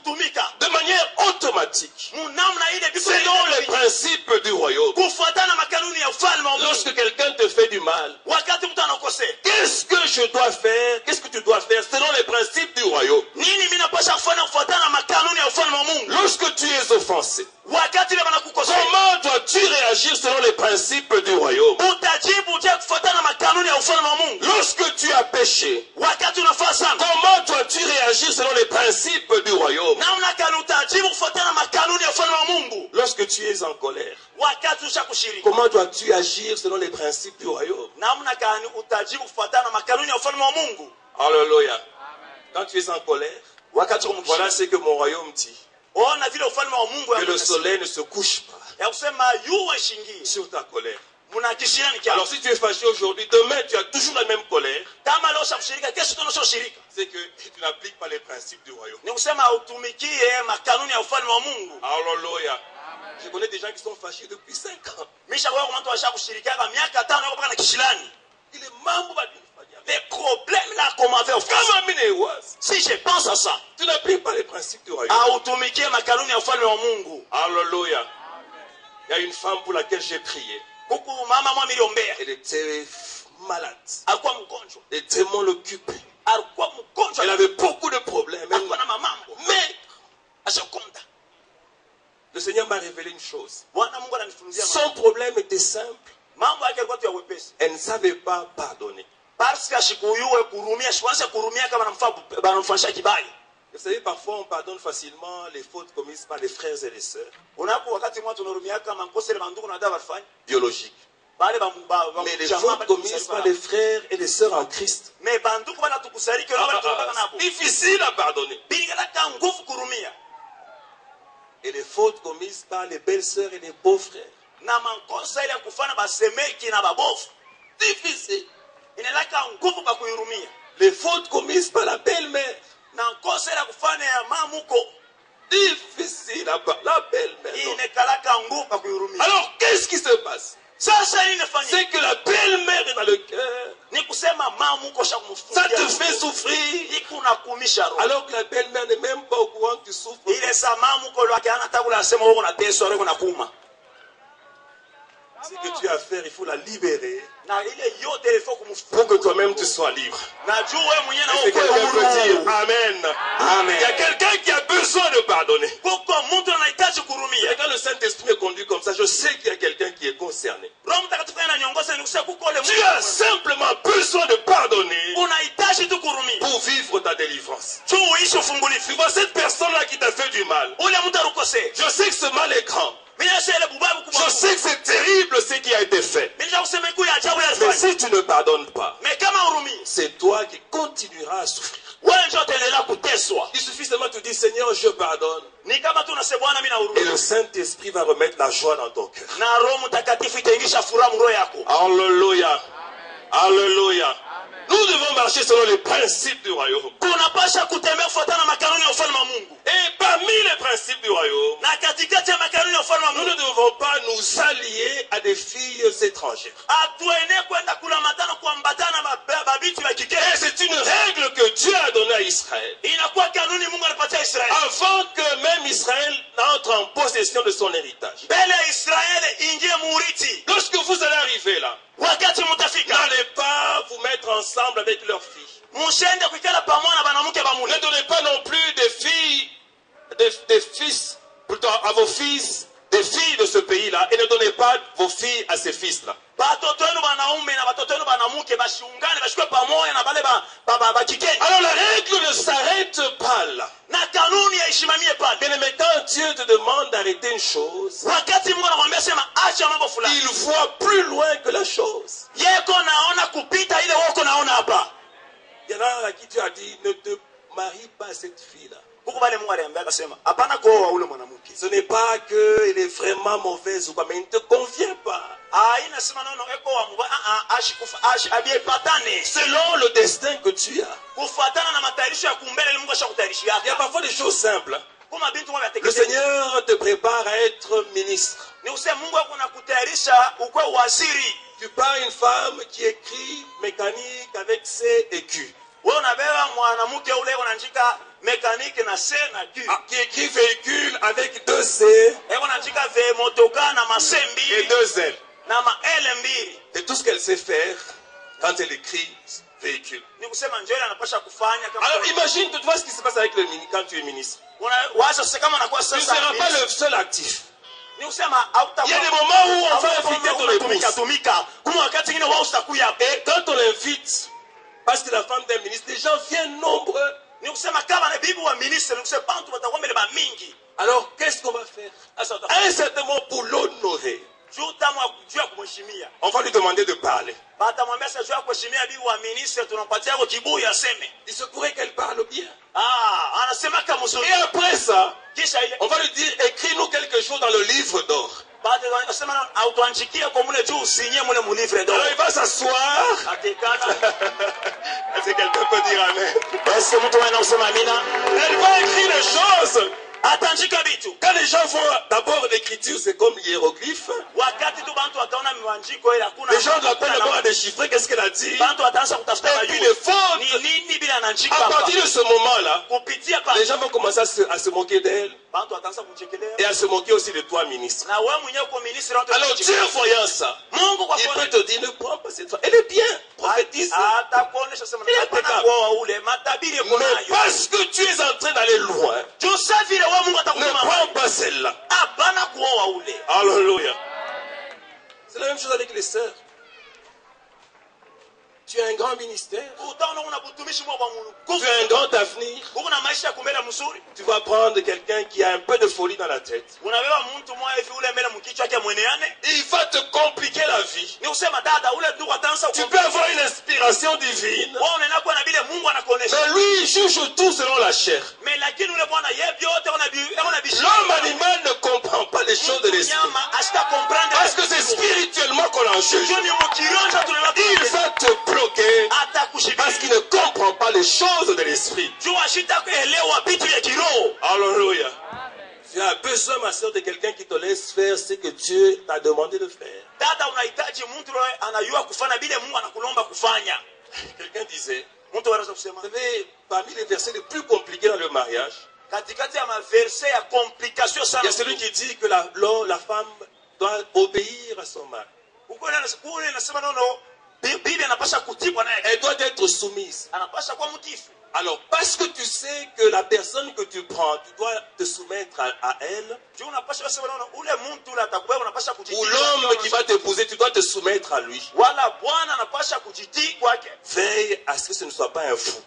kutumika de manière automatique, munamna ile biko selon les principes du royaume. kufuatana makanuni ya ufalme wa Mungu. Lorsque quelqu'un te fait du mal, Wakati mtu anakosea, qu'est-ce que je dois faire? Qu'est-ce que tu dois faire selon les principes du royaume? nini mimi napasha kufanya kufuatana makanuni ya ufalme wa Mungu? Lorsque tu es offensé, Wakati ile banakukosea, comment dois-tu réagir selon les principes du royaume? utajibu je kufuatana makanuni ya ufalme wa Mungu? Lorsque tu as péché, Wakati unafaa sana, comment dois-tu réagir selon les principes du royaume? namna gani utajibu kufuatana makanuni ya ufalme wa Mungu? Lorsque tu es en colère, Wakati ushakushiriki, comment dois-tu agir selon les principes du royaume? namna gani utajibu kufuatana makanuni ya ufalme wa Mungu? Alléluia. Quand tu es en colère, Wakati voilà ce que mon royaume dit. ona vile ufalme wa Mungu Que le soleil ne se couche pas ya kusema yuwe shingi sur ta colère. munakishirani kia. Alors si tu es fâché aujourd'hui, demain tu as toujours la même colère, Kama leo shakushirika, kesho tunachoshirika c'est que tu n'appliques pas les principes du royaume. ni kusema utumikie makanuni ya ufalme wa Mungu. Alléluia. Je connais des gens qui sont fâchés depuis 5 ans. Misha kwa watu washakushirikia kwa miaka 5 hapo na kishilani. Il est membre d'une famille. Les problèmes là qu'on m'avait offert. Si je pense à ça, Tu n'appliques pas les principes du royaume. autumikie makanuni ya ufalme wa Mungu. Alléluia. Il y a une femme pour laquelle j'ai prié. Huku mama mwa miliombea Elle était malade. alikuwa mgonjwa. Les démons l'occupaient. Alikuwa mgonjwa. Elle avait beaucoup de problèmes. alikuwa na mamambo. Mais Ashakonda. le Seigneur m'a révélé une chose. Bwana Mungu ananifunzia Son problème était simple. mambo yake yalikuwa tu ya wepesi. Elle ne savait pas pardonner. Parce que ashikuyuwe kurumia, shwanza kurumia kama banamfanyisha kibali. Vous savez, parfois on pardonne facilement les fautes commises par les frères et les sœurs Unapo wakati mwa tunarumia kama nkose le banduku na dada walifanya. biologiques. Bale ba Mais les fautes commises par les frères et les sœurs en Christ, mais banduku bana tukusariki na bale tunataka napo. difficile à pardonner. Bingala ka nguvu kurumia. Et les fautes commises par les belles sœurs et les beaux frères, Na mankosa ile kufanya basemeki na babofu. difficile. Inalaka nguvu kwa kuhurumia. Les fautes commises par la belle-mère, Na nkosa ile kufanya ya mamuko. difficile à part la belle-mère. non. Inekalaka nguvu kwa kuhurumia. Alors qu'est-ce qui se passe? Sasa nini nafanya? C'est que la belle-mère est dans le cœur. Ni kusema mamuko Ça shakumfungia. te fait souffrir. Ikuna kumisha roho. Alors que la belle-mère n'est même pas au courant que tu souffres. Ile samamu kwa lwake ana tabula asema wewe unateswa wewe unakuma. Ce que tu as à faire, il faut la libérer Na ile yote ile faut pour que kumfunga. toi-même tu sois libre. Na juu wewe mwenyewe na Est-ce que wewe quelqu'un peut dire huru. Amen? Amen. Il y a quelqu'un qui a besoin de pardonner. Kuko mtu anahitaji Et kurumia. quand le Saint-Esprit me conduit comme ça, je sais qu'il y a quelqu'un qui est concerné. Roho Mtakatifu ananyongoza ni kusema kuko ile Tu as simplement besoin de pardonner unahitaji tu kurumia. pour vivre ta délivrance. Tu uishi ufungulifu. Tu vois cette personne-là qui t'a fait du mal. Ule mtu arukose. Je sais que ce mal est grand. Mimi nasema bubabu kubwa. Je sais que c'est terrible ce qui a été fait. Mimi nasema kuko ya ajabu ya Mais fanya. si tu ne pardonnes pas, Mais kama urumii, c'est toi qui continueras à souffrir. wewe ndio utaendelea kuteswa. Il suffit seulement de te dire, Seigneur, je pardonne. Ni kama tu unasema Bwana mimi Et nahurumia. le Saint-Esprit va remettre la joie dans ton cœur. Na Roho Mtakatifu itaingisha furaha roho yako. Alléluia. Alléluia. Nous devons marcher selon les principes du royaume. Tunapasha kutembea kufuatana makanuni ya ufalme wa Mungu. Et parmi les principes du royaume, Na katikati ya makanuni ya ufalme wa nous ne Mungu, devons pas nous allier à des filles étrangères. atuene kwenda kula matano kuambatana babiti wa Et kigeni. c'est une règle que Dieu a donnée à Israël. Inakuwa kanuni Mungu alipatia Israeli. Avant que même Israël n'entre en possession de son héritage. Mbele ya Israeli ingie muuriti. Lorsque vous allez arriver là, Wakati mtafika, n'allez pas vous mettre ensemble avec leurs filles. mshende kuikala pamoja na banamuke ba Ne mule. donnez pas non plus des filles, des fils, plutôt à vos fils, des filles de ce pays-là, et ne donnez pas vos filles à ces fils-là. Batoto wenu banaume na batoto wenu banamuke bashiungane bashikwe pamoja na bale ba kigeni. Alors la règle ne s'arrête pas là. Na kanuni ya ishimamie pale. Bien aimé, quand Dieu te demande d'arrêter une chose, Wakati Mungu anakuambia sema acha mambo fulani. il voit plus loin que la chose. Yeko naona kupita ile wako naona hapa. Il y en a à qui Dieu a dit, ne te marie pas à cette fille-là. Huko bale Mungu aliambia akasema hapana kuoa ule mwanamke. Ce n'est pas qu'elle est vraiment mauvaise ou quoi, mais il ne te convient pas. Inasema nono eko wa mwa ashi abiyepatane. Selon le destin que tu as. Kufuatana na matayarisho ya kumbele Mungu ashakutayarishia. Il y a parfois des choses simples. Kuma bintu mwa Le yatekeleza. Seigneur te prépare à être ministre. Ni useme Mungu akunakutayarisha ukwe waziri. Tu pars une femme qui écrit mécanique avec C et Q. Wewe unabeba mwanamke ule unaandika mécanique na C na D. Qui écrit véhicule avec 2 C Eko naandika ve motoka na ma C et mbili 2 L. na ma L mbili. C'est tout ce qu'elle sait faire quand elle écrit véhicule. Ni kusema njoo ile anapasha kufanya kama. Alors imagine, tu vois ce qui se passe avec le ministre quand tu es ministre. Wacha sasa kama anakuwa Tu ne sasa. seras pas le seul actif. Ni kusema hautakuwa. Il y a des moments où on va inviter ton épouse. Tumika. Kuma wakati ngine wao utakuya. Et quand on l'invite, parce que la femme d'un ministre, les gens viennent nombreux. Ni kusema kama na bibi wa ministre, ni kusema bantu watakuwa mbele ba mingi. Alors qu'est-ce qu'on va faire? À un certain moment, pour l'honorer, on va lui demander de parler. Il se pourrait qu'elle parle bien. Et après ça, on va lui dire, écris-nous quelque chose dans le livre d'or. Alors il va s'asseoir. Est-ce que quelqu'un peut dire amen? Elle va écrire les choses. Quand les gens font d'abord l'écriture, c'est comme l'hiéroglyphe. Les gens doivent d'abord à déchiffrer qu'est-ce qu'elle a dit. Et puis les fautes. À partir de ce moment-là, les gens vont commencer à se moquer d'elle. Et à se moquer aussi de toi, ministre. Alors Dieu voyant ça, il peut te dire, ne prends pas cette femme. Elle est bien, prophétise. Mais parce que tu es en train d'aller loin, ne prends pas celle-là. Alléluia. C'est la même chose avec les sœurs. Tu as un grand ministère. Tu as un grand avenir. Tu vas prendre quelqu'un qui a un peu de folie dans la tête. Il va te compliquer la vie. Tu peux avoir une inspiration divine. Mais lui, il juge tout selon la chair. L'homme animal ne comprend pas les choses de l'esprit. Parce que c'est spirituellement qu'on en juge. Il va te bloquer. Parce qu'il ne comprend pas les choses de l'esprit. Alléluia. Tu as besoin, ma soeur, de quelqu'un qui te laisse faire ce que Dieu t'a demandé de faire. Quelqu'un disait, vous savez, parmi les versets les plus compliqués dans le mariage, il y a celui qui dit que la femme doit obéir à son mari. Elle doit être soumise. Alors, parce que tu sais que la personne que tu prends, tu dois te soumettre à elle. Ou l'homme qui va t'épouser, tu dois te soumettre à lui. Veille à ce que ce ne soit pas un fou.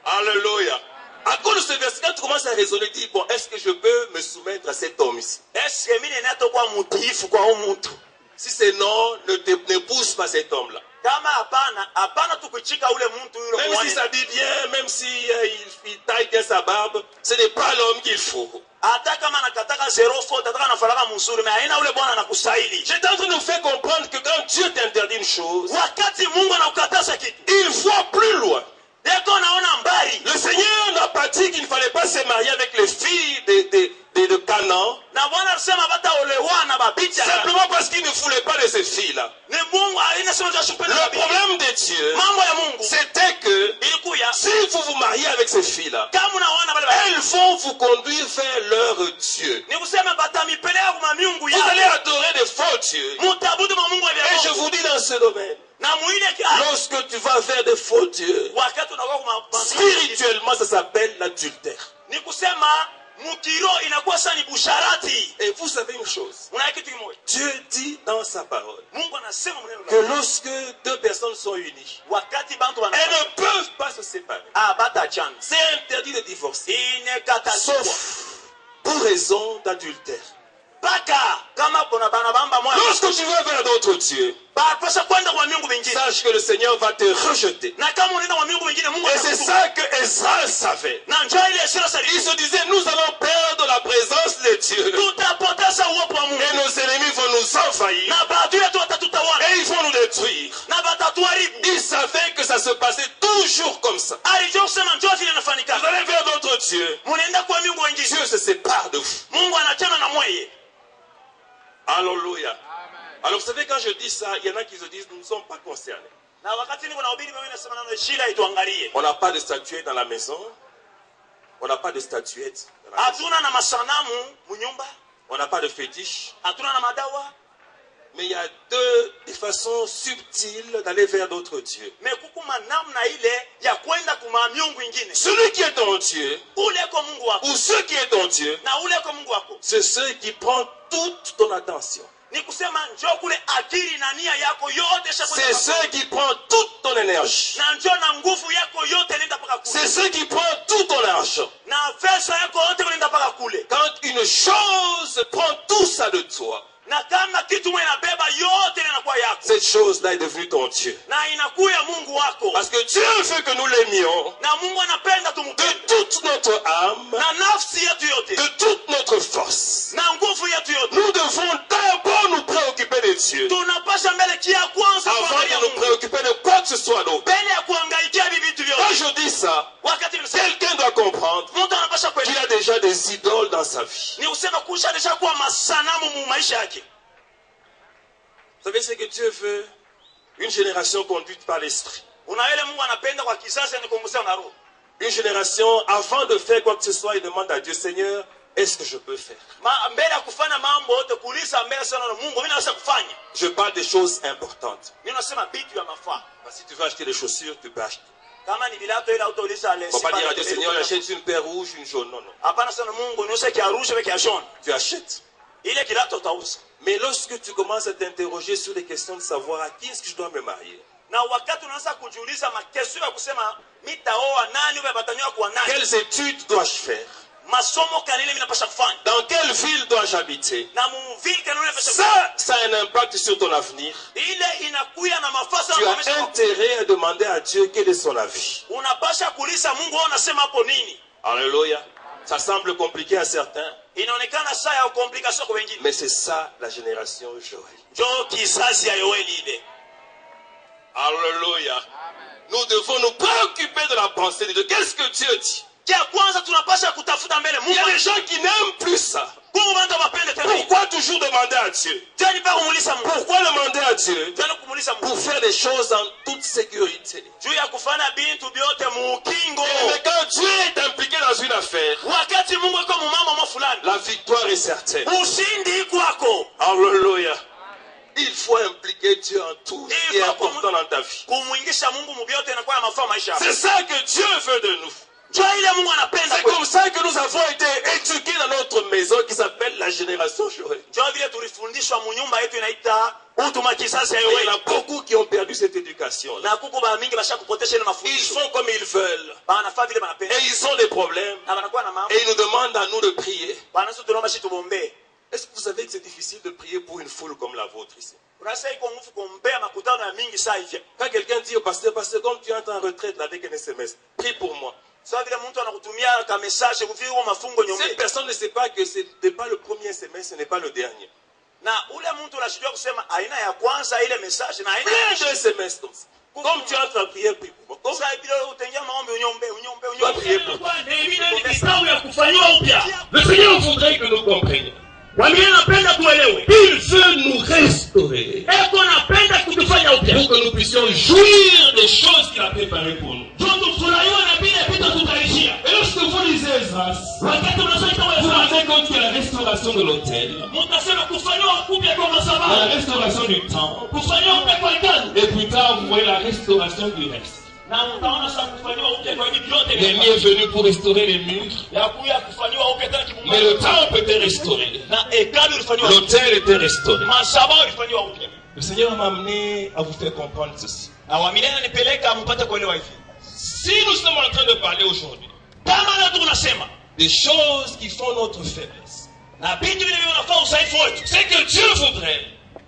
Alléluia. À cause de ce verset, quand tu commences à raisonner, dis, bon, est-ce que je peux me soumettre à cet homme ici? Si c'est non, n'épouse pas cet homme-là. Même si ça dit bien, même si il taille bien sa barbe, ce n'est pas l'homme qu'il faut. J'étais en train de nous faire comprendre que quand Dieu t'interdit une chose, il voit plus loin. Le Seigneur n'a pas dit qu'il ne fallait pas se marier avec les filles de Canaan. Simplement parce qu'il ne voulait pas de ces filles-là. Le problème de Dieu, c'était que si vous vous mariez avec ces filles-là, elles vont vous conduire vers leur Dieu. Vous allez adorer des faux dieux. Et je vous dis dans ce domaine, lorsque tu vas vers des faux dieux, spirituellement ça s'appelle l'adultère. Et vous savez une chose, Dieu dit dans sa parole que lorsque deux personnes sont unies, elles ne peuvent pas se séparer. C'est interdit de divorcer, sauf pour raison d'adultère. Lorsque tu vas vers d'autres dieux, sache que le Seigneur va te rejeter. Et c'est ça que Ezra savait. Il se disait, nous allons perdre la présence de Dieu. Et nos ennemis vont nous envahir. Et ils vont nous détruire. Il savait que ça se passait toujours comme ça. Vous allez vers d'autres dieux. Dieu se sépare de vous. Alléluia. Alors vous savez, quand je dis ça, il y en a qui se disent, nous ne sommes pas concernés. Na wakati niko nahubiri mimi nasema neno shida ituangalie. On n'a pas de statuette dans la maison. On n'a pas de statuette dans la maison. Hatuna na masanamu munyumba. On n'a pas de fétiche. Hatuna na madawa. Mais il y a des façons subtiles d'aller vers d'autres dieux. Mais kukuma namna ile ya kwenda kuma miungu ingine. Celui qui est ton Dieu, Ule ko Mungu wako. ou ceux qui est ton Dieu, Na ule ko Mungu wako. c'est ceux qui prennent toute ton attention. Ni kusema njoo kule akili na nia yako yote C'est ceux qui prennent toute ton énergie. na njoo na nguvu yako yote nenda paka kule. C'est ceux qui prennent tout ton argent. Na pesa yako yote nenda paka kule. Quand une chose prend tout ça de toi, Na kama kitu mwe inabeba yote inakuwa yako. cette chose-là est devenue ton Dieu. Na inakuwa Mungu wako. Parce que Dieu veut que nous l'aimions Na Mungu anapenda de tumupende. toute notre âme, Na nafsi yetu yote. de toute notre force. Na nguvu yetu yote. Nous devons d'abord nous préoccuper de Dieu Tunapasha mbele kia kwanza avant kuangalia de nous Mungu. préoccuper de quoi que ce soit d'autre. Mbele ya kuangaikia hivi vitu Quand vyote. je dis ça, Wakati nimesema quelqu'un doit comprendre mtu anapasha qu'il kwenda. a déjà des idoles dans sa vie. Ni usema kusha desha kuwa masanamu mu maisha yake. Vous savez ce que Dieu veut? Une génération conduite par l'esprit. Unaele Mungu anapenda kwa kizazi ni kuongozea na roho. Une génération, avant de faire quoi que ce soit, il demande à Dieu, Seigneur, est-ce que je peux faire? Mbele ya kufanya mambo yote kuuliza mbele sana na Mungu mimi naweza kufanya. Je parle des choses importantes. Mimi nasema vitu ya mafaa. Si tu veux acheter des chaussures, tu peux acheter. Kama ni vilato ile utauliza On ne va pas dire à Dieu, Seigneur, j'achète une paire rouge, une jaune. Non, non. Hapana sana Mungu niuze kia rouge avec kia jaune. Tu achètes. Ile kilato utauza. Mais lorsque tu commences à t'interroger sur les questions de savoir à qui est-ce que je dois me marier, Na wakati unaanza kujiuliza makesho ya kusema mitaoa nani au batanywa kwa nani? quelles études dois-je faire? Masomo kanile mimi napasha kufanya. Dans quelle ville dois-je habiter? Na muvili kanile napasha kufanya. Ça a un impact sur ton avenir. Ile inakuya na mafasa Tu na as maisha. intérêt à demander à Dieu quel est son avis. Unapasha kuuliza Mungu wewe unasema hapo nini? Alléluia. Ça semble compliqué à certains, Inaonekana saa ya complication kwa wengine. mais c'est ça la génération Joël. Njoo kizazi ya Yoeli ile. Alléluia. Nous devons nous préoccuper de la pensée de Dieu. Qu'est-ce que Dieu dit? Kia kwanza tunapasha kutafuta mbele Il y a Mungu. des gens qui n'aiment plus ça. Mungu banda wapende tena. Pourquoi toujours demander à Dieu? Jani pa kumuuliza Mungu. Pourquoi demander à Dieu Jani kumuuliza pour Mungu. faire des choses en toute sécurité? Juu ya kufanya bintu byote muukingo. Mais quand Dieu est impliqué dans une affaire, Wakati Mungu yuko mumama mwa fulani. la victoire est certaine. Ushindi kwako. Alléluia. Il faut impliquer Dieu en tout ce qui est Il faut important dans ta vie. Kumuingisha Mungu mubyote inakuwa ya mafaa maisha. C'est ça que Dieu veut de nous. Njoo ile Mungu anapenda C'est kwetu. comme ça que nous avons été éduqués dans notre maison qui s'appelle la génération Joël. Njoo vile tulifundishwa munyumba yetu inaita utuma kizazi ya Et il y en a Yoeli. beaucoup qui ont perdu cette éducation. Na kuko ba mingi basha kupotesha ile Ils mafundisho. font comme ils veulent. Banafaa vile banapenda. Et ils ont des problèmes. Na banakuwa na mambo. Et ils nous demandent à nous de prier. Banazo tunaomba shi tubombe. Est-ce que vous savez que c'est difficile de prier pour une foule comme la vôtre ici? Unasa iko nguvu kuombea makutano ya mingi saa hivi. Quand quelqu'un dit au pasteur, pasteur, comme tu entres en retraite là, avec un SMS, prie pour moi. Sasa vile mtu anakutumia ka message kufika kwa mafungo Cette nyombe. personne ne sait pas que ce n'est pas le premier SMS, ce n'est pas le dernier. Na ule mtu anashijua kusema aina ya kwanza ile message na aina ya Plein de SMS comme ça. Comme tu entres en prière, prie pour moi. Comme sasa vile utengia maombi unyombe tu vas prier pour moi. Le Seigneur voudrait que nous comprenions. Wamie napenda tuelewe. Il veut nous restaurer Eko napenda kutufanya upya. pour que nous puissions jouir des choses qu'il a préparées pour nous. Njoo tufurahiwe na vile vitu tutarishia. Et lorsque vous lisez Esdras, Wakati unasoma kitabu vous ya rendez compte qu'il y a la restauration de l'autel, mtasema kufanywa upya kwa il y a la masababu. restauration du temple, Kufanywa upya kwa hekalu. et plus tard vous voyez la restauration du reste. Na mtaona sasa kufanywa upya kwa hivi vyote. L'émi est venu pour restaurer les murs, Ya kuya kufanywa upya tena mais kibumba. le temple était restauré, Na hekalu ilifanywa upya. l'autel était restauré. Masababu ilifanywa upya. Le Seigneur m'a amené à vous faire comprendre ceci. Na wamilena nipeleka mpate kuelewa hivi. Si nous sommes en train de parler aujourd'hui Kama leo tunasema des choses qui font notre faiblesse, na vitu vile vinafaa usaifu wetu. c'est que Dieu voudrait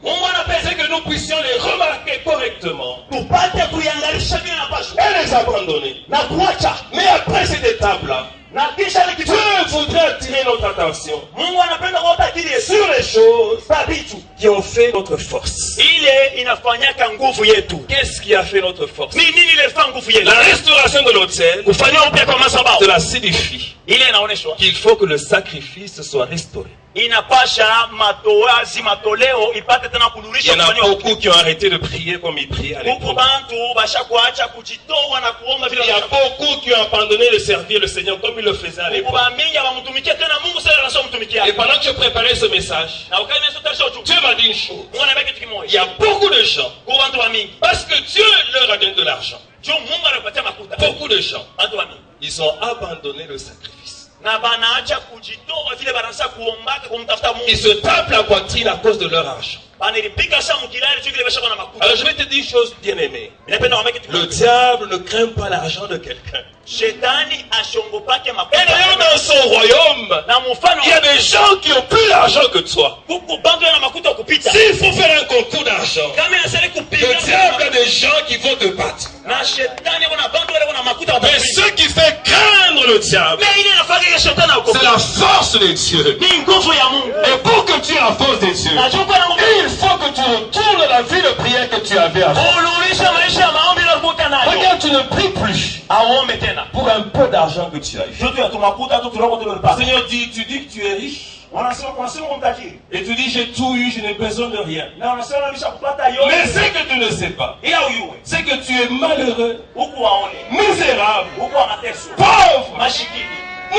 Mungu anapenda c'est que nous puissions les remarquer correctement tupate kuiangalisha vile napaswa. et les abandonner. Na kuacha. Mais après cette étape-là, Na kisha ile kitu. Dieu voudrait attirer notre attention Mungu anapenda kuota akili yetu. sur les choses Kwa vitu qui ont fait notre force. ile inafanyaka nguvu yetu. Qu'est-ce qui a fait notre force? Ni nini ile ilifanya nguvu yetu? La restauration de l'autel Kufanywa upya kwa masababu. cela signifie Ile inaonyeshwa qu'il faut que le sacrifice soit restauré. inapasha matoazi matoleo ipate tena Il y kulurisha en a beaucoup qui ont arrêté de prier comme ils priaient à huko l'époque. bantu bashakuacha kujitoa na kuomba vile Il y a beaucoup qui ont abandonné de servir le Seigneur comme ils le faisaient à huko l'époque. bamingi abamtumikia tena Mungu sasa anasema mtumikia Et pendant que je préparais ce message, na wakati Yesu tarisha Dieu uchuku m'a dit une chose. mwana baki Il y kimoja a beaucoup de gens, kwa bantu bamingi parce que Dieu leur a donné de l'argent, juu Mungu anakupatia makuta beaucoup de gens, bantu bamingi ils ont abandonné le sacrifice. na banaacha kujitoa vile banasa kuombaka kumtafuta Ils Mungu se tapent la poitrine à cause de leur argent. banilipika sa mukilali juu vile bashakuwa na makuta Alors je vais te dire une chose bien aimée. ninapenda wameke kitu Le diable ne craint pas l'argent de quelqu'un. shetani ashongopake Et makuta d'ailleurs dans son royaume, na mfano il y a des gens qui ont plus d'argent que toi. huku bantu na makuta kupita S'il faut faire un concours d'argent, kama inasali le kupiga diable a des gens qui vont te battre. na shetani kuna bantu wale kuna makuta Mais watakupiga ce qui fait craindre le diable, mais ile nafanya shetani c'est uko la force de Dieu. ni nguvu ya Mungu Et pour que tu aies la force de Dieu, na chukua na Mungu il faut que tu retournes à la vie de prière que tu avais avant. ululisha maisha ya maombi na kuta nayo Regarde, tu ne pries plus aombe tena pour un peu d'argent que tu as eu. tutu ya tumakuta tu tuloko Le tulipata Seigneur dit, tu dis que tu es riche. wanasema kwa simu kumtajiri Et tu dis, j'ai tout eu, je n'ai besoin de rien. na wanasema bisha kupata yote Mais ce que tu ne sais pas, ila uyue c'est que tu es malheureux, huku waone misérable, huku wa mateso pauvre, mashikini nu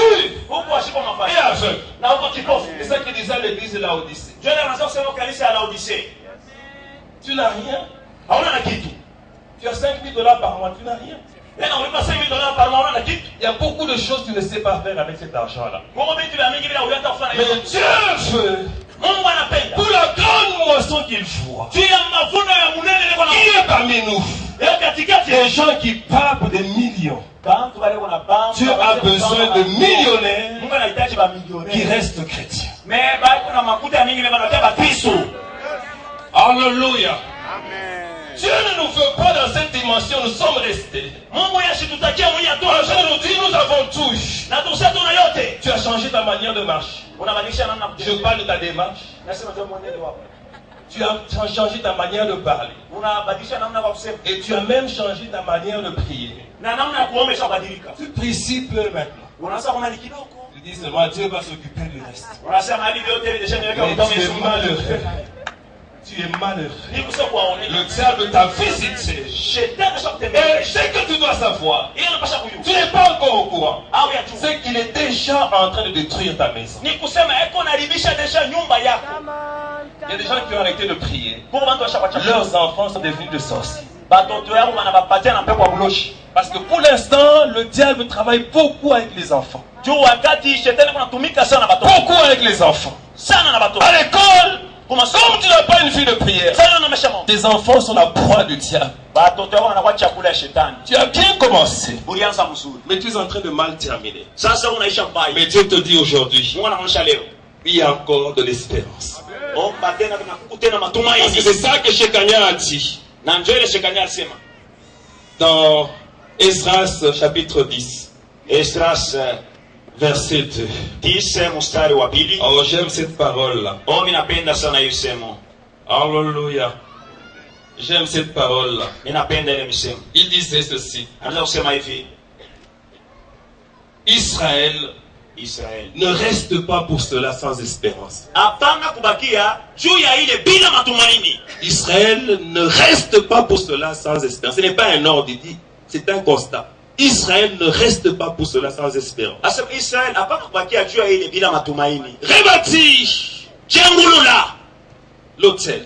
huku washiko et mafasi aveugle. na huko kipofu C'est ça que disait l'église de Laodicée. Dieu anasema kusema kanisa ya Laodicea Tu n'as rien. hauna na kitu Tu as 5 000 $, par mois, tu n'as rien. tena ulipa $5,000 par mois na kitu Il y a beaucoup de choses que tu ne sais pas faire avec cet argent-là. kwa vitu vya mingi bila uyata kufanya Mais hivyo Dieu veut, Mungu anapenda pour la grande moisson qu'il voit, juu ya mavuno ya munene liko na qui est parmi nous, leo katikati des gens qui papent des millions. bantu wale wana bantu Dieu a besoin de millionnaires Mungu anahitaji ba qui millionnaire restent chrétiens. mais bado kuna makuta mingi mema na ba Kristo Alléluia. Dieu ne nous veut pas dans cette dimension, nous sommes restés. Mungu yashitutakia mwenye Dieu atoa nous dit, nous avons tout eu. na tusa tuna yote Tu as changé ta manière de marcher. unabadilisha namna Je parle de ta démarche. nasema ndio mwenendo wako Tu as changé ta manière de parler. unabadilisha namna ya kusema Et tu as même changé ta manière de prier. na namna ya kuomba ishabadilika Tu pries si peu maintenant. unasema kuna ni kidogo Tu dis seulement Dieu va s'occuper du reste. unasema hadi vyote vilisha niweka Mais mdomo tu es Yesu malheureux. Tu es malheureux. ni kusema kuwaone Le diable t'a visité. shetani ashakutembea Et ce que tu dois savoir, ile unapasha tu kujua n'es pas encore au courant. au ya tu C'est qu'il est déjà en train de détruire ta maison. ni kusema eko naribisha desha nyumba yako Il y a des gens qui ont arrêté de prier. kwa bantu washabacha Leurs enfants sont devenus des sorciers. batoto yao wanabapatia na pepo ya buloshi Parce que pour l'instant, le diable travaille beaucoup avec les enfants. juu wakati shetani kunatumika sana na batoto Beaucoup avec les enfants. sana na batoto À l'école, kuma comme tu n'as pas une vie de prière, sana na mesha tes enfants sont la proie du diable. batoto yao wanakuwa chakula ya shetani Tu as bien commencé, ulianza mzuri mais tu es en train de mal terminer. sasa unaisha mbaya Mais Dieu te dit aujourd'hui, Mungu anaonyesha leo il y a encore de l'espérance. omba tena tunakuku tena Parce que matumaini c'est ça que Shekania a dit na njoo ile Shekania alisema dans Esdras chapitre 10, Esdras verset 2. 10 mstari wa pili Oh, j'aime cette parole-là. oh mimi napenda sana hiyo semo Alléluia. J'aime cette parole-là. mimi napenda ile misemo Il disait ceci. anaweza kusema hivi Israël Israeli ne reste pas pour cela sans espérance. hapana kubakia juu ya ile bila matumaini Israël ne reste pas pour cela sans espérance. Ce n'est pas un ordre, il dit, c'est un constat. Israël ne reste pas pour cela sans espérance. asema Israeli hapana kubakia juu ya ile bila matumaini Rebâtis jengulula l'autel, qui est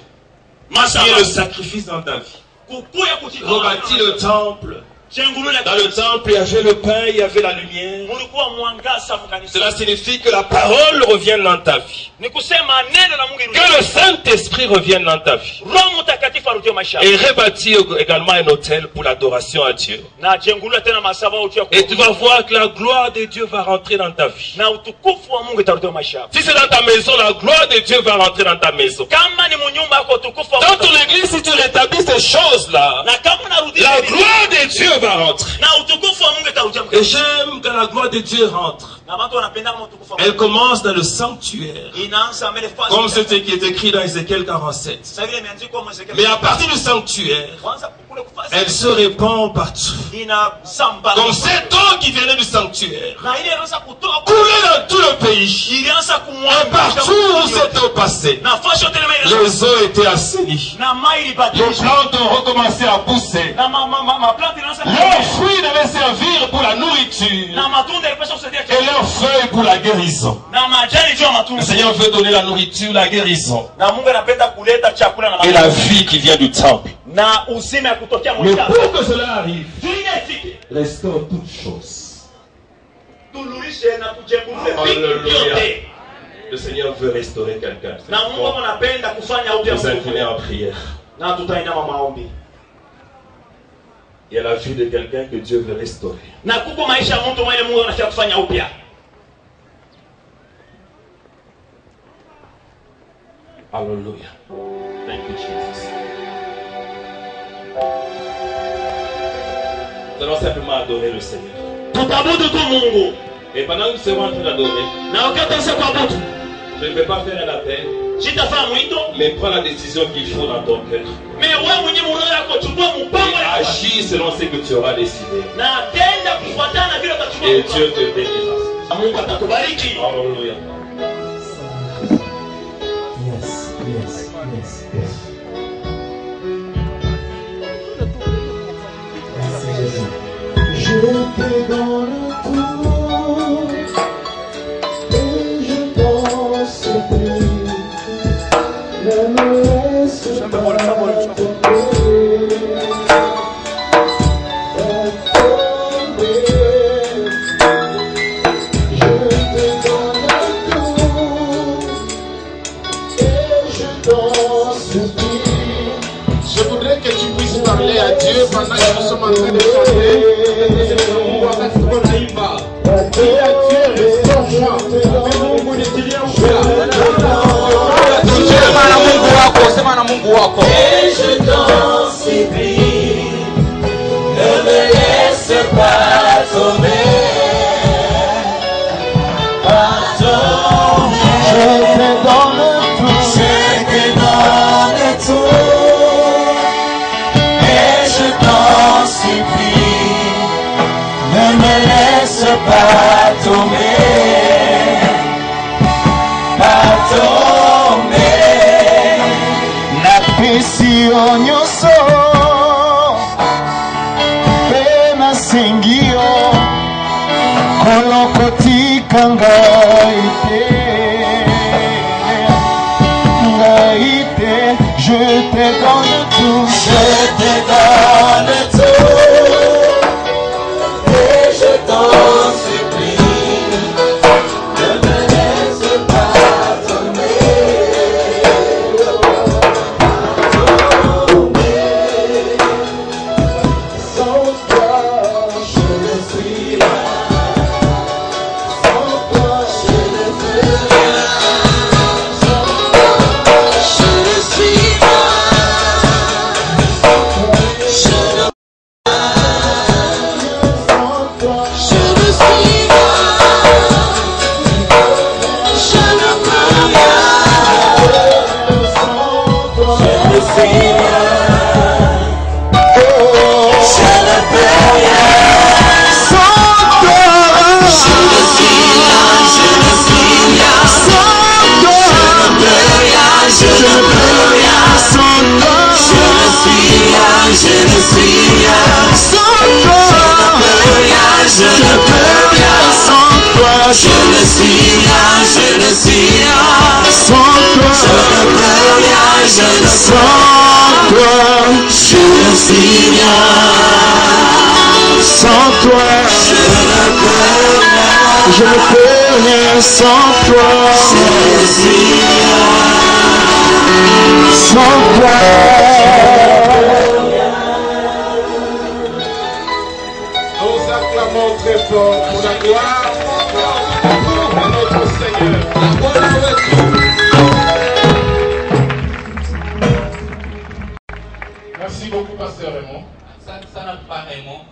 le masaba sacrifice dans ta vie. kukuya Rebâtis le temple. jengulula Dans le temple, il y avait le pain, il y avait la lumière. mulikuwa mwangaza mkanisa Cela signifie que la parole revienne dans ta vie. ni kusema neno la Mungu Que le Saint-Esprit revienne dans ta vie. Roho Mtakatifu arudie maisha Et rebâtis également un autel pour l'adoration à Dieu. na jengulula tena masaba utia Et tu vas voir que la gloire de Dieu va rentrer dans ta vie. na utukufu wa Mungu itarudia maisha yako Si c'est dans ta maison, la gloire de Dieu va rentrer dans ta maison. kama ni munyumba yako utukufu wa Dans Mungu ton église, si tu rétablis ces choses-là, na kama unarudisha la hivi, gloire de Dieu va rentrer. na utukufu wa Mungu itarudia Et j'aime quand la gloire de Dieu rentre. na watu wanapenda kama utukufu wa Elle Mungu commence dans le sanctuaire. inaanza mbele Comme fasi c'est qui est écrit dans Ézéchiel 47. sasa vile imeandikwa Ezekiel Mais à partir du sanctuaire, kwanza kule kufa Elle se répand partout. Comme cette eau qui venait du sanctuaire, coulait dans tout le pays. Et partout où cette eau passait, les eaux étaient assainies. Les plantes ont recommencé à pousser. Leurs fruits devaient servir pour la nourriture et leurs feuilles pour la guérison. Le Seigneur veut donner la nourriture, la guérison et la vie qui vient du temple. Mais pour que cela arrive, restaure toutes choses. Alléluia. Le Seigneur veut restaurer quelqu'un. Nous incliner en prière. Il y a la vie de quelqu'un que Dieu veut restaurer. Alléluia. Thank you, Jesus. Nous allons simplement adorer le Seigneur. Et pendant que nous serons en train d'adorer, je ne vais pas faire un appel, mais prends la décision qu'il faut dans ton cœur. Et agis selon ce que tu auras décidé. Et Dieu te bénira. Alléluia. Yes. Je te donne tout et je danse plus. Ne me laisse pas tomber. Je te donne tout et je danse plus. Je voudrais que tu puisses parler à Dieu pendant que nous sommes en train de chanter. Et je t'en supplie, ne me laisse pas tomber. Je te donne tout, et je t'en supplie, ne me laisse pas tomber. Napesio nyonso pe nasengio kolokotika ngai te, je te donne tout, et je t'en supplie, ne me laisse pas tomber. Je ne peux rien sans toi. Sans toi. Nous acclamons très fort pour la gloire de notre Seigneur. Merci beaucoup, Pasteur Raymond.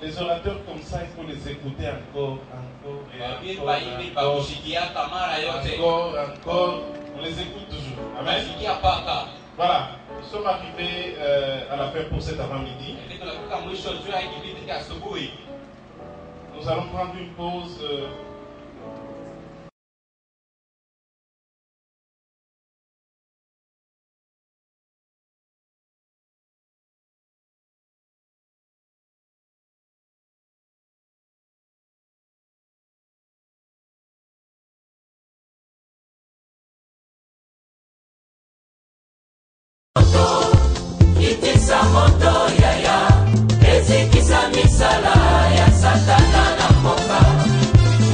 Les orateurs comme ça, il faut les écouter encore. On les écoute toujours. Amen. Voilà. sommes arrivés à la fin pour cet avant-midi. Nous allons prendre une pause. Itisa moto yaya, ezikisa misala ya satana na mboka.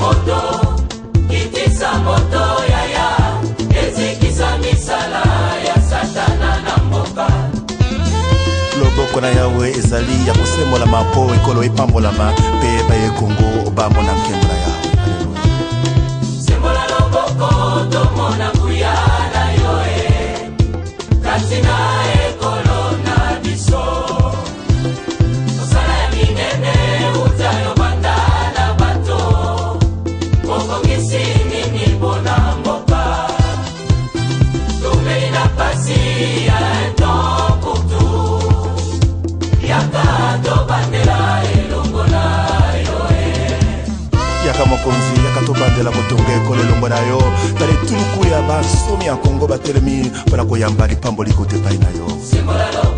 Moto, itisa moto yaya, ezikisa misala ya satana na mboka. loboko na yawe ezali ya kosembola mapo ekolo epambolama mpe baye kongo bamona nkembo na yawe. Alleluya. Sembola loboko tomona nguya na yoe, kasi na ekolo na biso. Osala ya minene utayo banda na bato, mokongisi nini mpona mboka. Tomei na pasi ya eton pour tout, yaka tobandela elongo na yoe. yaka mokonzi yaka tobandela kotonga ekolo elongo na yo tala etuluku ya bansomi ya kongo batelemi mpona koyamba lipambo likote epai na yo. Sembola loboko